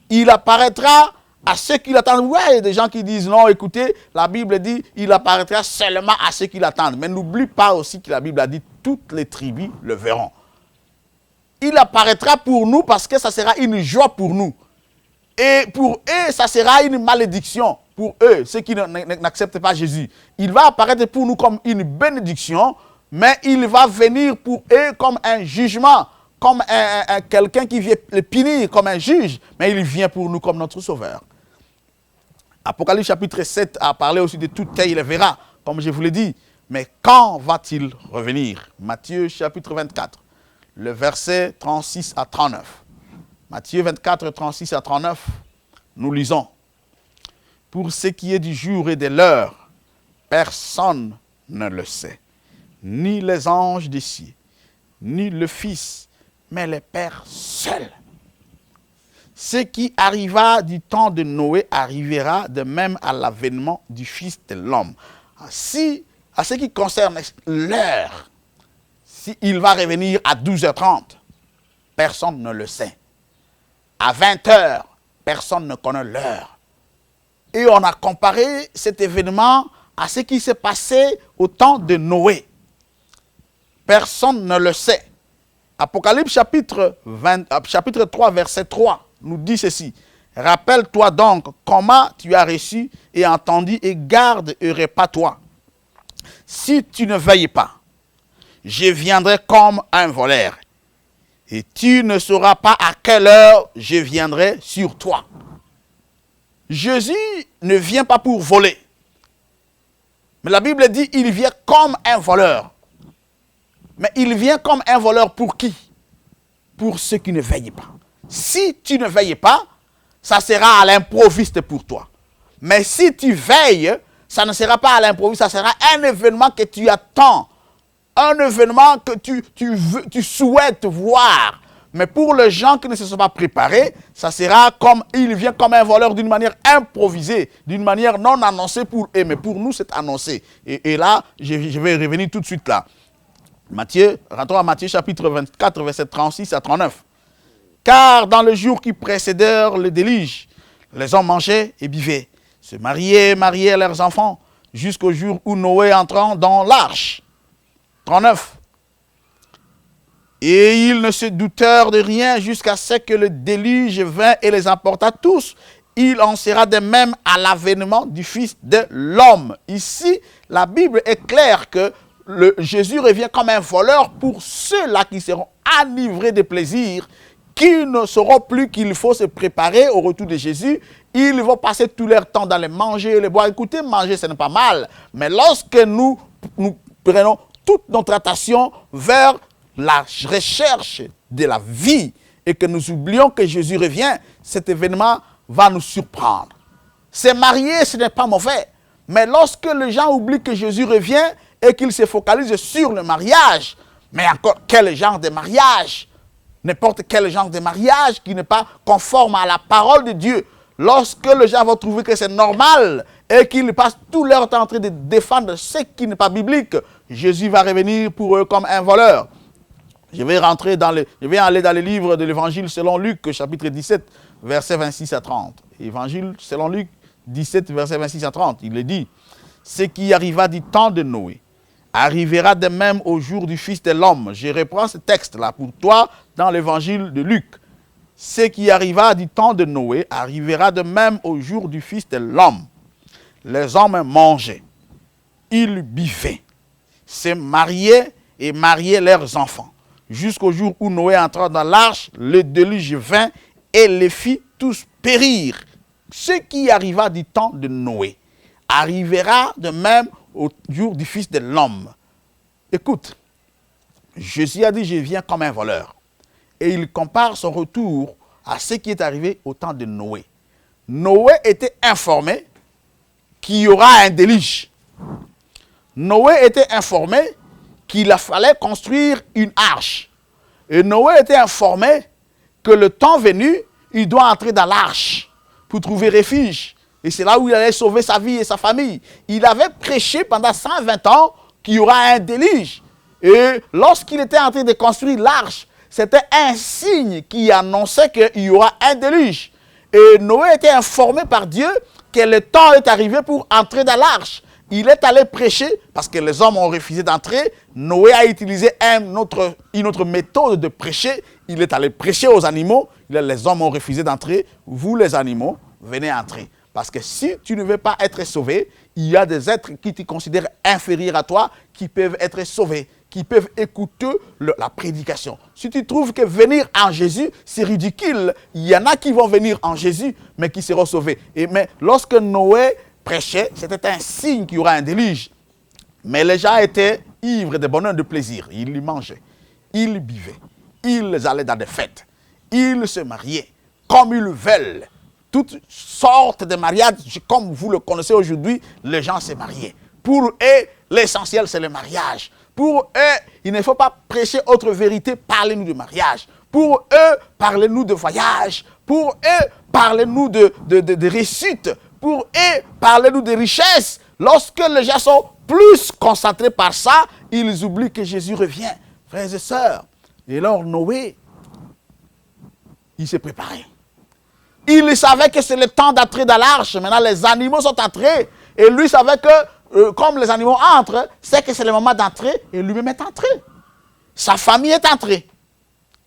Il apparaîtra à ceux qui l'attendent. Ouais, il y a des gens qui disent non, écoutez, la Bible dit il apparaîtra seulement à ceux qui l'attendent. Mais n'oublie pas aussi que la Bible a dit toutes les tribus le verront. Il apparaîtra pour nous parce que ça sera une joie pour nous. Et pour eux, ça sera une malédiction. Pour eux, ceux qui n'acceptent pas Jésus. Il va apparaître pour nous comme une bénédiction, mais il va venir pour eux comme un jugement, comme quelqu'un qui vient les punir, comme un juge, mais il vient pour nous comme notre sauveur. Apocalypse chapitre 7 a parlé aussi de tout œil le verra, comme je vous l'ai dit. Mais quand va-t-il revenir? Matthieu chapitre 24. Le verset 36 à 39. Matthieu 24, 36 à 39, nous lisons. Pour ce qui est du jour et de l'heure, personne ne le sait. Ni les anges des cieux, ni le Fils, mais le Père seul. Ce qui arriva du temps de Noé arrivera de même à l'avènement du Fils de l'homme. Si, à ce qui concerne l'heure, s'il va revenir à 12h30, personne ne le sait. À 20h, personne ne connaît l'heure. Et on a comparé cet événement à ce qui s'est passé au temps de Noé. Personne ne le sait. Apocalypse chapitre 3, verset 3 nous dit ceci. Rappelle-toi donc comment tu as reçu et entendu et garde et répare-toi. Si tu ne veilles pas, je viendrai comme un voleur, et tu ne sauras pas à quelle heure je viendrai sur toi. Jésus ne vient pas pour voler. Mais la Bible dit il vient comme un voleur. Mais il vient comme un voleur pour qui? Pour ceux qui ne veillent pas. Si tu ne veilles pas, ça sera à l'improviste pour toi. Mais si tu veilles, ça ne sera pas à l'improviste, ça sera un événement que tu attends. Un événement que tu souhaites voir. Mais pour les gens qui ne se sont pas préparés, ça sera comme, il vient comme un voleur d'une manière improvisée, d'une manière non annoncée pour eux. Mais pour nous, c'est annoncé. Et là, je vais revenir tout de suite là. Rentrons à Matthieu chapitre 24, verset 36 à 39. Car dans le jour qui précédèrent le déluge, les hommes mangeaient et buvaient, se mariaient leurs enfants, jusqu'au jour où Noé entrant dans l'arche. 39. Et ils ne se doutèrent de rien jusqu'à ce que le déluge vint et les emporta tous. Il en sera de même à l'avènement du Fils de l'homme. Ici, la Bible est claire que Jésus revient comme un voleur pour ceux-là qui seront enivrés de plaisir, qui ne sauront plus qu'il faut se préparer au retour de Jésus. Ils vont passer tout leur temps dans les manger et les boire. Écoutez, manger, ce n'est pas mal. Mais lorsque nous prenons toute notre attention vers la recherche de la vie et que nous oublions que Jésus revient, cet événement va nous surprendre. Se marier, ce n'est pas mauvais. Mais lorsque les gens oublient que Jésus revient et qu'ils se focalisent sur le mariage, mais encore quel genre de mariage? N'importe quel genre de mariage qui n'est pas conforme à la parole de Dieu. Lorsque les gens vont trouver que c'est normal et qu'ils passent tout leur temps en train de défendre ce qui n'est pas biblique, Jésus va revenir pour eux comme un voleur. Je vais aller dans le livre de l'Évangile selon Luc, chapitre 17, versets 26 à 30. Évangile selon Luc 17, versets 26 à 30. Il est dit, ce qui arriva du temps de Noé arrivera de même au jour du Fils de l'homme. Je reprends ce texte-là pour toi dans l'Évangile de Luc. ce qui arriva du temps de Noé arrivera de même au jour du Fils de l'homme. Les hommes mangeaient, ils buvaient, se mariaient et mariaient leurs enfants. Jusqu'au jour où Noé entra dans l'arche, le déluge vint et les fit tous périr. Ce qui arriva du temps de Noé arrivera de même au jour du Fils de l'homme. Écoute, Jésus a dit, je viens comme un voleur. Et il compare son retour à ce qui est arrivé au temps de Noé. Noé était informé qu'il y aura un déluge. Noé était informé qu'il fallait construire une arche. Et Noé était informé que le temps venu, il doit entrer dans l'arche pour trouver refuge. Et c'est là où il allait sauver sa vie et sa famille. Il avait prêché pendant 120 ans qu'il y aura un déluge. Et lorsqu'il était en train de construire l'arche, c'était un signe qui annonçait qu'il y aura un déluge. Et Noé était informé par Dieu que le temps est arrivé pour entrer dans l'arche. Il est allé prêcher, parce que les hommes ont refusé d'entrer. Noé a utilisé une autre méthode de prêcher. Il est allé prêcher aux animaux. Les hommes ont refusé d'entrer. Vous, les animaux, venez entrer. Parce que si tu ne veux pas être sauvé, il y a des êtres qui te considèrent inférieurs à toi, qui peuvent être sauvés, qui peuvent écouter la prédication. Si tu trouves que venir en Jésus, c'est ridicule, il y en a qui vont venir en Jésus, mais qui seront sauvés. Mais lorsque Noé prêchait, c'était un signe qu'il y aura un déluge. Mais les gens étaient ivres de bonheur, de plaisir. Ils mangeaient, ils buvaient, ils allaient dans des fêtes, ils se mariaient comme ils veulent. Toutes sortes de mariages, comme vous le connaissez aujourd'hui, les gens se mariaient. Pour eux, l'essentiel, c'est le mariage. Pour eux, il ne faut pas prêcher autre vérité, parlez-nous de mariage. Pour eux, parlez-nous de voyage. Pour eux, parlez-nous de réussite. Pour eux, parlez-nous de richesse. Lorsque les gens sont plus concentrés par ça, ils oublient que Jésus revient. Frères et sœurs, et alors Noé, il s'est préparé. Il savait que c'est le temps d'entrer dans l'arche. Maintenant, les animaux sont entrés. Et lui savait que, comme les animaux entrent, c'est que c'est le moment d'entrer. Et lui-même est entré. Sa famille est entrée.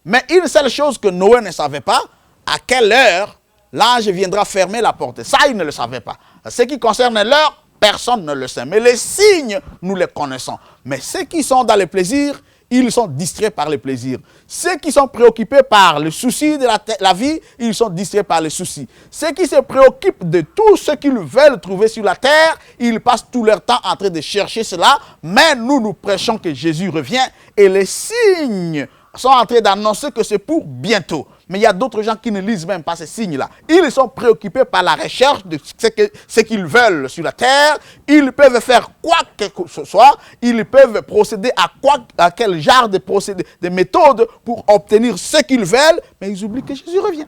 Mais une seule chose que Noé ne savait pas, à quelle heure l'ange viendra fermer la porte. Ça, il ne le savait pas. Ce qui concerne l'heure, personne ne le sait. Mais les signes, nous les connaissons. Mais ceux qui sont dans le plaisir, ils sont distraits par le plaisir. Ceux qui sont préoccupés par le souci de la vie, ils sont distraits par les soucis. Ceux qui se préoccupent de tout ce qu'ils veulent trouver sur la terre, ils passent tout leur temps en train de chercher cela. Mais nous prêchons que Jésus revient et les signes sont en train d'annoncer que c'est pour bientôt. Mais il y a d'autres gens qui ne lisent même pas ces signes-là. Ils sont préoccupés par la recherche de ce qu'ils veulent sur la terre. Ils peuvent faire quoi que ce soit. Ils peuvent procéder à quel genre de procédé, de méthode pour obtenir ce qu'ils veulent. Mais ils oublient que Jésus revient.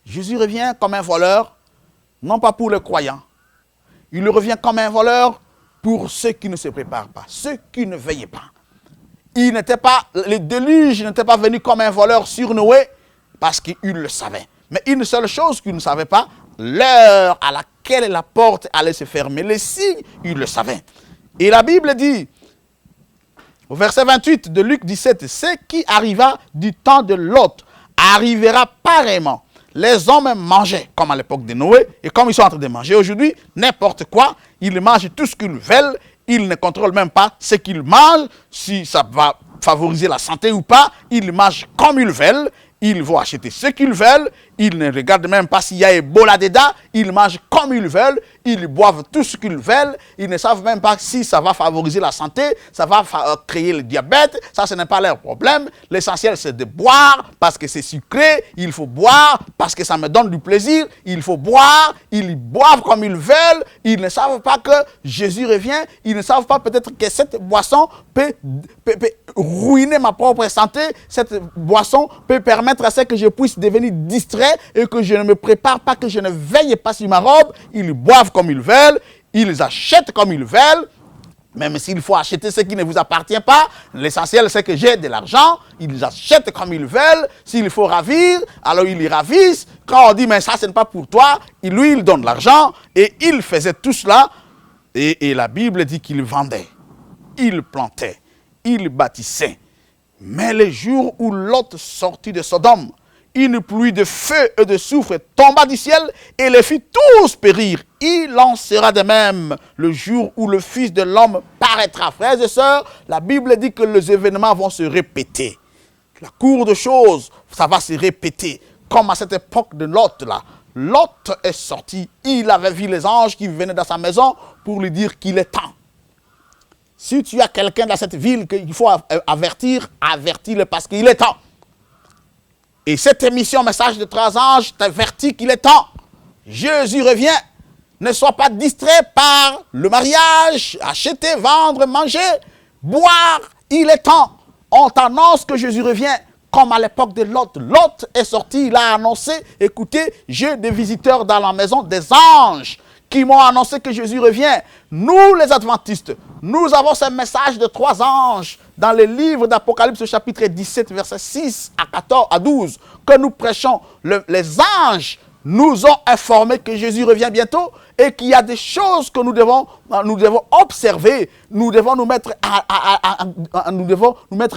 Jésus revient comme un voleur, non pas pour les croyants. Il revient comme un voleur pour ceux qui ne se préparent pas, ceux qui ne veillent pas. Le déluge n'était pas venu comme un voleur sur Noé parce qu'il le savait. Mais une seule chose qu'il ne savait pas, l'heure à laquelle la porte allait se fermer. Les signes, il le savait. Et la Bible dit, au verset 28 de Luc 17, « Ce qui arriva du temps de Lot arrivera pareillement. Les hommes mangeaient, comme à l'époque de Noé, et comme ils sont en train de manger aujourd'hui, n'importe quoi, ils mangent tout ce qu'ils veulent. Ils ne contrôlent même pas ce qu'ils mangent, si ça va favoriser la santé ou pas. Ils mangent comme ils veulent. Ils vont acheter ce qu'ils veulent. Ils ne regardent même pas s'il y a Ebola dedans. Ils mangent comme ils veulent. Ils boivent tout ce qu'ils veulent. Ils ne savent même pas si ça va favoriser la santé. Ça va créer le diabète. Ça, ce n'est pas leur problème. L'essentiel, c'est de boire parce que c'est sucré. Il faut boire parce que ça me donne du plaisir. Il faut boire. Ils boivent comme ils veulent. Ils ne savent pas que Jésus revient. Ils ne savent pas peut-être que cette boisson peut ruiner ma propre santé. Cette boisson peut permettre à ce que je puisse devenir distrait et que je ne me prépare pas, que je ne veille pas sur ma robe. Ils boivent comme ils veulent, ils achètent comme ils veulent. Même s'il faut acheter ce qui ne vous appartient pas, l'essentiel c'est que j'ai de l'argent, ils achètent comme ils veulent. S'il faut ravir, alors ils y ravissent. Quand on dit mais ça ce n'est pas pour toi, lui il donne l'argent et il faisait tout cela. Et la Bible dit qu'il vendait, il plantait, il bâtissait. Mais les jours où Lot sortit de Sodome, une pluie de feu et de soufre tomba du ciel et les fit tous périr. Il en sera de même le jour où le Fils de l'homme paraîtra. Frères et sœurs, la Bible dit que les événements vont se répéter. La cour de choses, ça va se répéter. Comme à cette époque de Lot là. Lot est sorti, il avait vu les anges qui venaient dans sa maison pour lui dire qu'il est temps. Si tu as quelqu'un dans cette ville qu'il faut avertir, avertis-le parce qu'il est temps. Et cette émission Message de 3 anges t'avertit qu'il est temps. Jésus revient. Ne sois pas distrait par le mariage, acheter, vendre, manger, boire. Il est temps. On t'annonce que Jésus revient. Comme à l'époque de Lot. Lot est sorti, il a annoncé, écoutez, j'ai des visiteurs dans la maison, des anges qui m'ont annoncé que Jésus revient. Nous, les adventistes, nous avons ce message de 3 anges dans le livre d'Apocalypse, chapitre 17, versets 6 à 14 à 12, que nous prêchons. Les anges nous ont informé que Jésus revient bientôt et qu'il y a des choses que nous devons observer. Nous devons nous mettre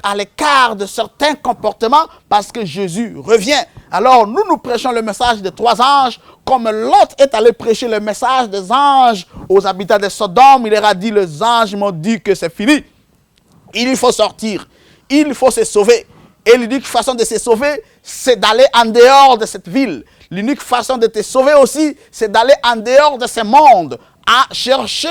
à l'écart de certains comportements parce que Jésus revient. Alors nous prêchons le message des 3 anges comme Lot est allé prêcher le message des anges aux habitants de Sodome. Il leur a dit, les anges m'ont dit que c'est fini. Il faut sortir. Il faut se sauver. Et l'unique façon de se sauver, c'est d'aller en dehors de cette ville. L'unique façon de te sauver aussi, c'est d'aller en dehors de ce monde, à chercher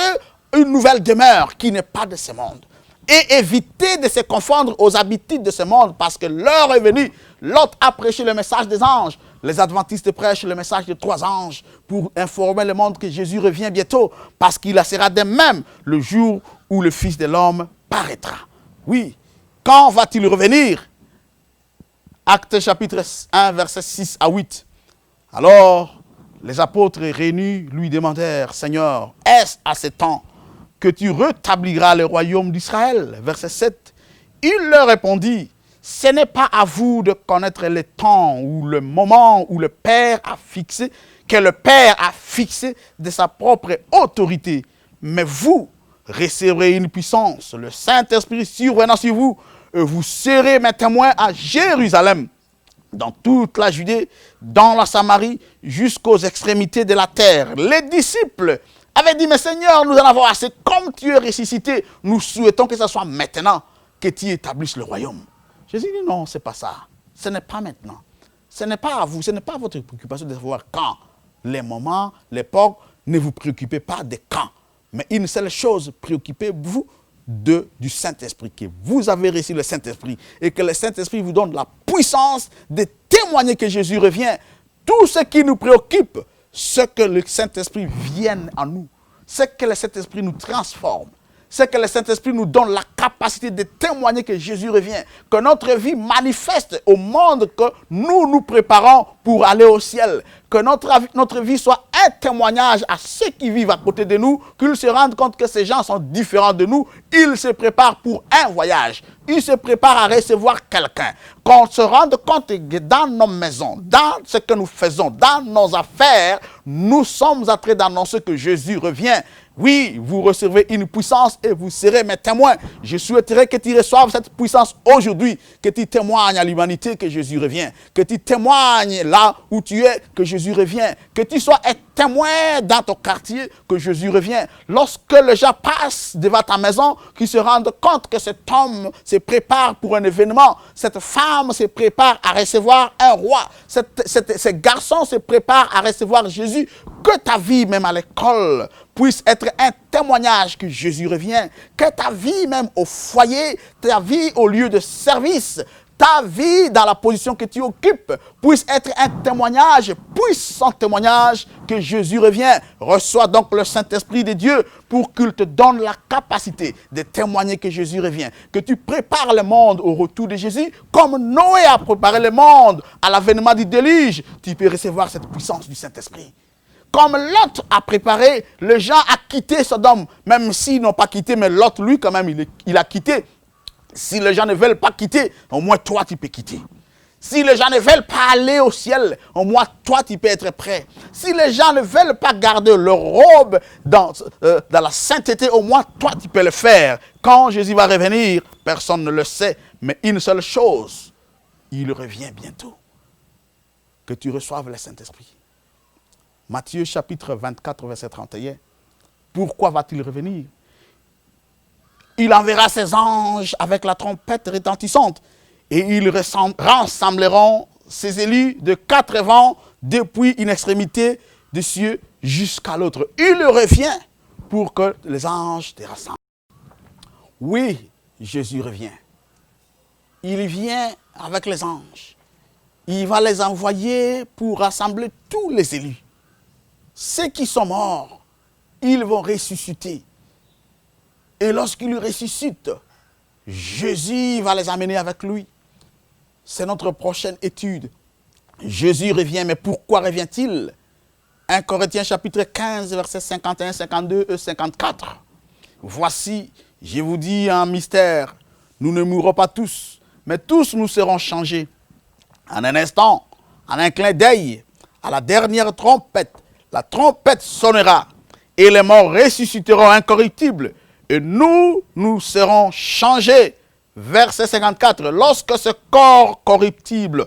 une nouvelle demeure qui n'est pas de ce monde. Et éviter de se confondre aux habitudes de ce monde, parce que l'heure est venue. Lot a prêché le message des anges. Les adventistes prêchent le message des 3 anges pour informer le monde que Jésus revient bientôt, parce qu'il sera de même le jour où le Fils de l'homme paraîtra. Oui, quand va-t-il revenir? Actes chapitre 1, versets 6 à 8. Alors, les apôtres réunis lui demandèrent, « Seigneur, est-ce à ce temps que tu rétabliras le royaume d'Israël » Verset 7. Il leur répondit, « Ce n'est pas à vous de connaître le temps ou le moment où le Père a fixé, que le Père a fixé de sa propre autorité. Mais vous recevrez une puissance, le Saint-Esprit survenant sur vous, et vous serez mes témoins à Jérusalem, dans toute la Judée, dans la Samarie, jusqu'aux extrémités de la terre. » Les disciples avaient dit, « Mais Seigneur, nous en avons assez. Comme tu es ressuscité, nous souhaitons que ce soit maintenant que tu établisses le royaume. » Jésus dit, « Non, ce n'est pas ça. Ce n'est pas maintenant. Ce n'est pas à vous, ce n'est pas votre préoccupation de savoir quand. Les moments, l'époque, ne vous préoccupez pas de quand. Mais une seule chose, préoccupez-vous du Saint-Esprit, que vous avez reçu le Saint-Esprit et que le Saint-Esprit vous donne la puissance de témoigner que Jésus revient. Tout ce qui nous préoccupe, c'est que le Saint-Esprit vienne en nous, c'est que le Saint-Esprit nous transforme, c'est que le Saint-Esprit nous donne la capacité de témoigner que Jésus revient, que notre vie manifeste au monde que nous préparons pour aller au ciel, que notre vie soit un témoignage à ceux qui vivent à côté de nous, qu'ils se rendent compte que ces gens sont différents de nous, ils se préparent pour un voyage, ils se préparent à recevoir quelqu'un, qu'on se rende compte que dans nos maisons, dans ce que nous faisons, dans nos affaires, nous sommes en train d'annoncer que Jésus revient. Oui, vous recevez une puissance et vous serez mes témoins. Je souhaiterais que tu reçoives cette puissance aujourd'hui, que tu témoignes à l'humanité que Jésus revient, que tu témoignes là où tu es que Jésus revient, que tu sois un témoin dans ton quartier que Jésus revient. Lorsque les gens passent devant ta maison, qu'ils se rendent compte que cet homme se prépare pour un événement, cette femme se prépare à recevoir un roi, ce garçon se prépare à recevoir Jésus, que ta vie même à l'école puisse être un témoignage que Jésus revient, que ta vie même au foyer, ta vie au lieu de service, ta vie dans la position que tu occupes puisse être un témoignage, puissant témoignage que Jésus revient. Reçois donc le Saint-Esprit de Dieu pour qu'il te donne la capacité de témoigner que Jésus revient. Que tu prépares le monde au retour de Jésus comme Noé a préparé le monde à l'avènement du déluge. Tu peux recevoir cette puissance du Saint-Esprit. Comme Lot a préparé, les gens à quitter Sodome, même s'ils n'ont pas quitté, mais Lot, lui, quand même, il a quitté. Si les gens ne veulent pas quitter, au moins toi, tu peux quitter. Si les gens ne veulent pas aller au ciel, au moins toi tu peux être prêt. Si les gens ne veulent pas garder leur robe dans la sainteté, au moins toi tu peux le faire. Quand Jésus va revenir, personne ne le sait, mais une seule chose, il revient bientôt. Que tu reçoives le Saint-Esprit. Matthieu chapitre 24, verset 31. Pourquoi va-t-il revenir? Il enverra ses anges avec la trompette retentissante et ils rassembleront ses élus de 4 vents depuis une extrémité des cieux jusqu'à l'autre. Il revient pour que les anges te rassemblent. Oui, Jésus revient. Il vient avec les anges. Il va les envoyer pour rassembler tous les élus. Ceux qui sont morts, ils vont ressusciter. Et lorsqu'ils ressuscitent, Jésus va les amener avec lui. C'est notre prochaine étude. Jésus revient, mais pourquoi revient-il? 1 Corinthiens chapitre 15, versets 51, 52 et 54. Voici, je vous dis un mystère, nous ne mourrons pas tous, mais tous nous serons changés. En un instant, en un clin d'œil, à la dernière trompette, la trompette sonnera, et les morts ressusciteront incorruptibles, et nous serons changés. Verset 54, lorsque ce corps corruptible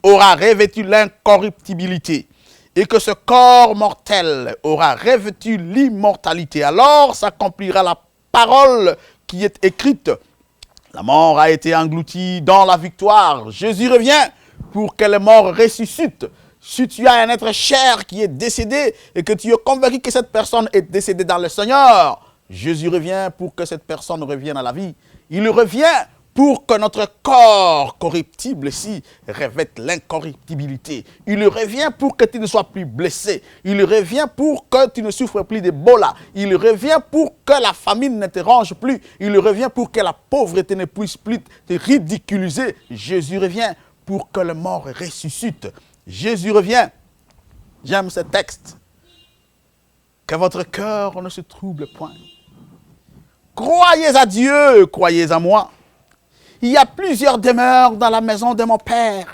aura revêtu l'incorruptibilité, et que ce corps mortel aura revêtu l'immortalité, alors s'accomplira la parole qui est écrite. La mort a été engloutie dans la victoire. Jésus revient pour que les morts ressuscitent. Si tu as un être cher qui est décédé et que tu es convaincu que cette personne est décédée dans le Seigneur, Jésus revient pour que cette personne revienne à la vie. Il revient pour que notre corps corruptible ici revête l'incorruptibilité. Il revient pour que tu ne sois plus blessé. Il revient pour que tu ne souffres plus d'Ebola. Il revient pour que la famine ne te ronge plus. Il revient pour que la pauvreté ne puisse plus te ridiculiser. Jésus revient pour que le mort ressuscite. Jésus revient. J'aime ce texte. Que votre cœur ne se trouble point. Croyez à Dieu, croyez à moi. Il y a plusieurs demeures dans la maison de mon Père.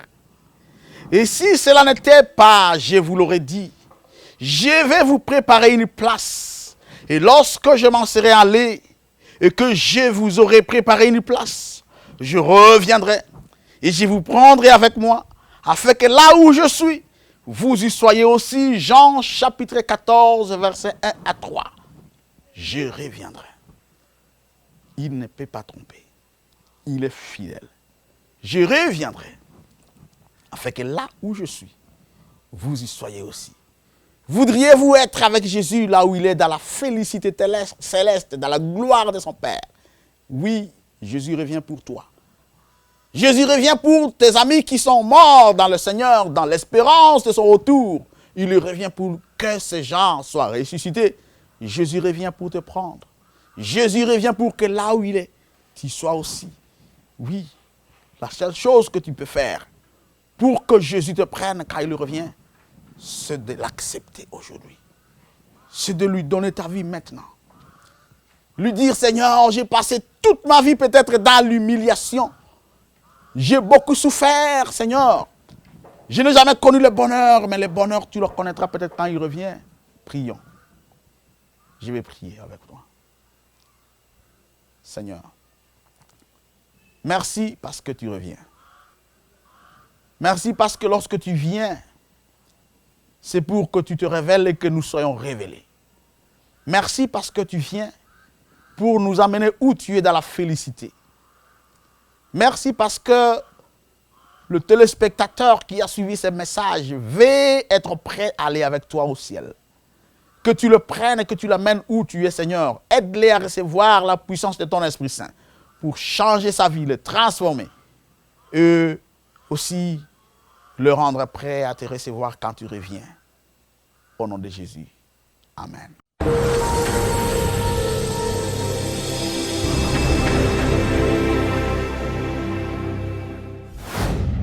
Et si cela n'était pas, je vous l'aurais dit, je vais vous préparer une place. Et lorsque je m'en serai allé et que je vous aurai préparé une place, je reviendrai et je vous prendrai avec moi, afin que là où je suis, vous y soyez aussi. Jean chapitre 14, versets 1 à 3. Je reviendrai. Il ne peut pas tromper. Il est fidèle. Je reviendrai, afin que là où je suis, vous y soyez aussi. Voudriez-vous être avec Jésus là où il est, dans la félicité céleste, dans la gloire de son Père? Oui, Jésus revient pour toi. Jésus revient pour tes amis qui sont morts dans le Seigneur, dans l'espérance de son retour. Il revient pour que ces gens soient ressuscités. Jésus revient pour te prendre. Jésus revient pour que là où il est, tu sois aussi. Oui, la seule chose que tu peux faire pour que Jésus te prenne quand il revient, c'est de l'accepter aujourd'hui. C'est de lui donner ta vie maintenant. Lui dire, Seigneur, j'ai passé toute ma vie peut-être dans l'humiliation. J'ai beaucoup souffert, Seigneur. Je n'ai jamais connu le bonheur, mais le bonheur, tu le connaîtras peut-être quand il revient. Prions. Je vais prier avec toi. Seigneur, merci parce que tu reviens. Merci parce que lorsque tu viens, c'est pour que tu te révèles et que nous soyons révélés. Merci parce que tu viens pour nous amener où tu es dans la félicité. Merci parce que le téléspectateur qui a suivi ce message veut être prêt à aller avec toi au ciel. Que tu le prennes et que tu l'amènes où tu es, Seigneur. Aide-les à recevoir la puissance de ton Esprit Saint pour changer sa vie, le transformer. Et aussi le rendre prêt à te recevoir quand tu reviens. Au nom de Jésus. Amen.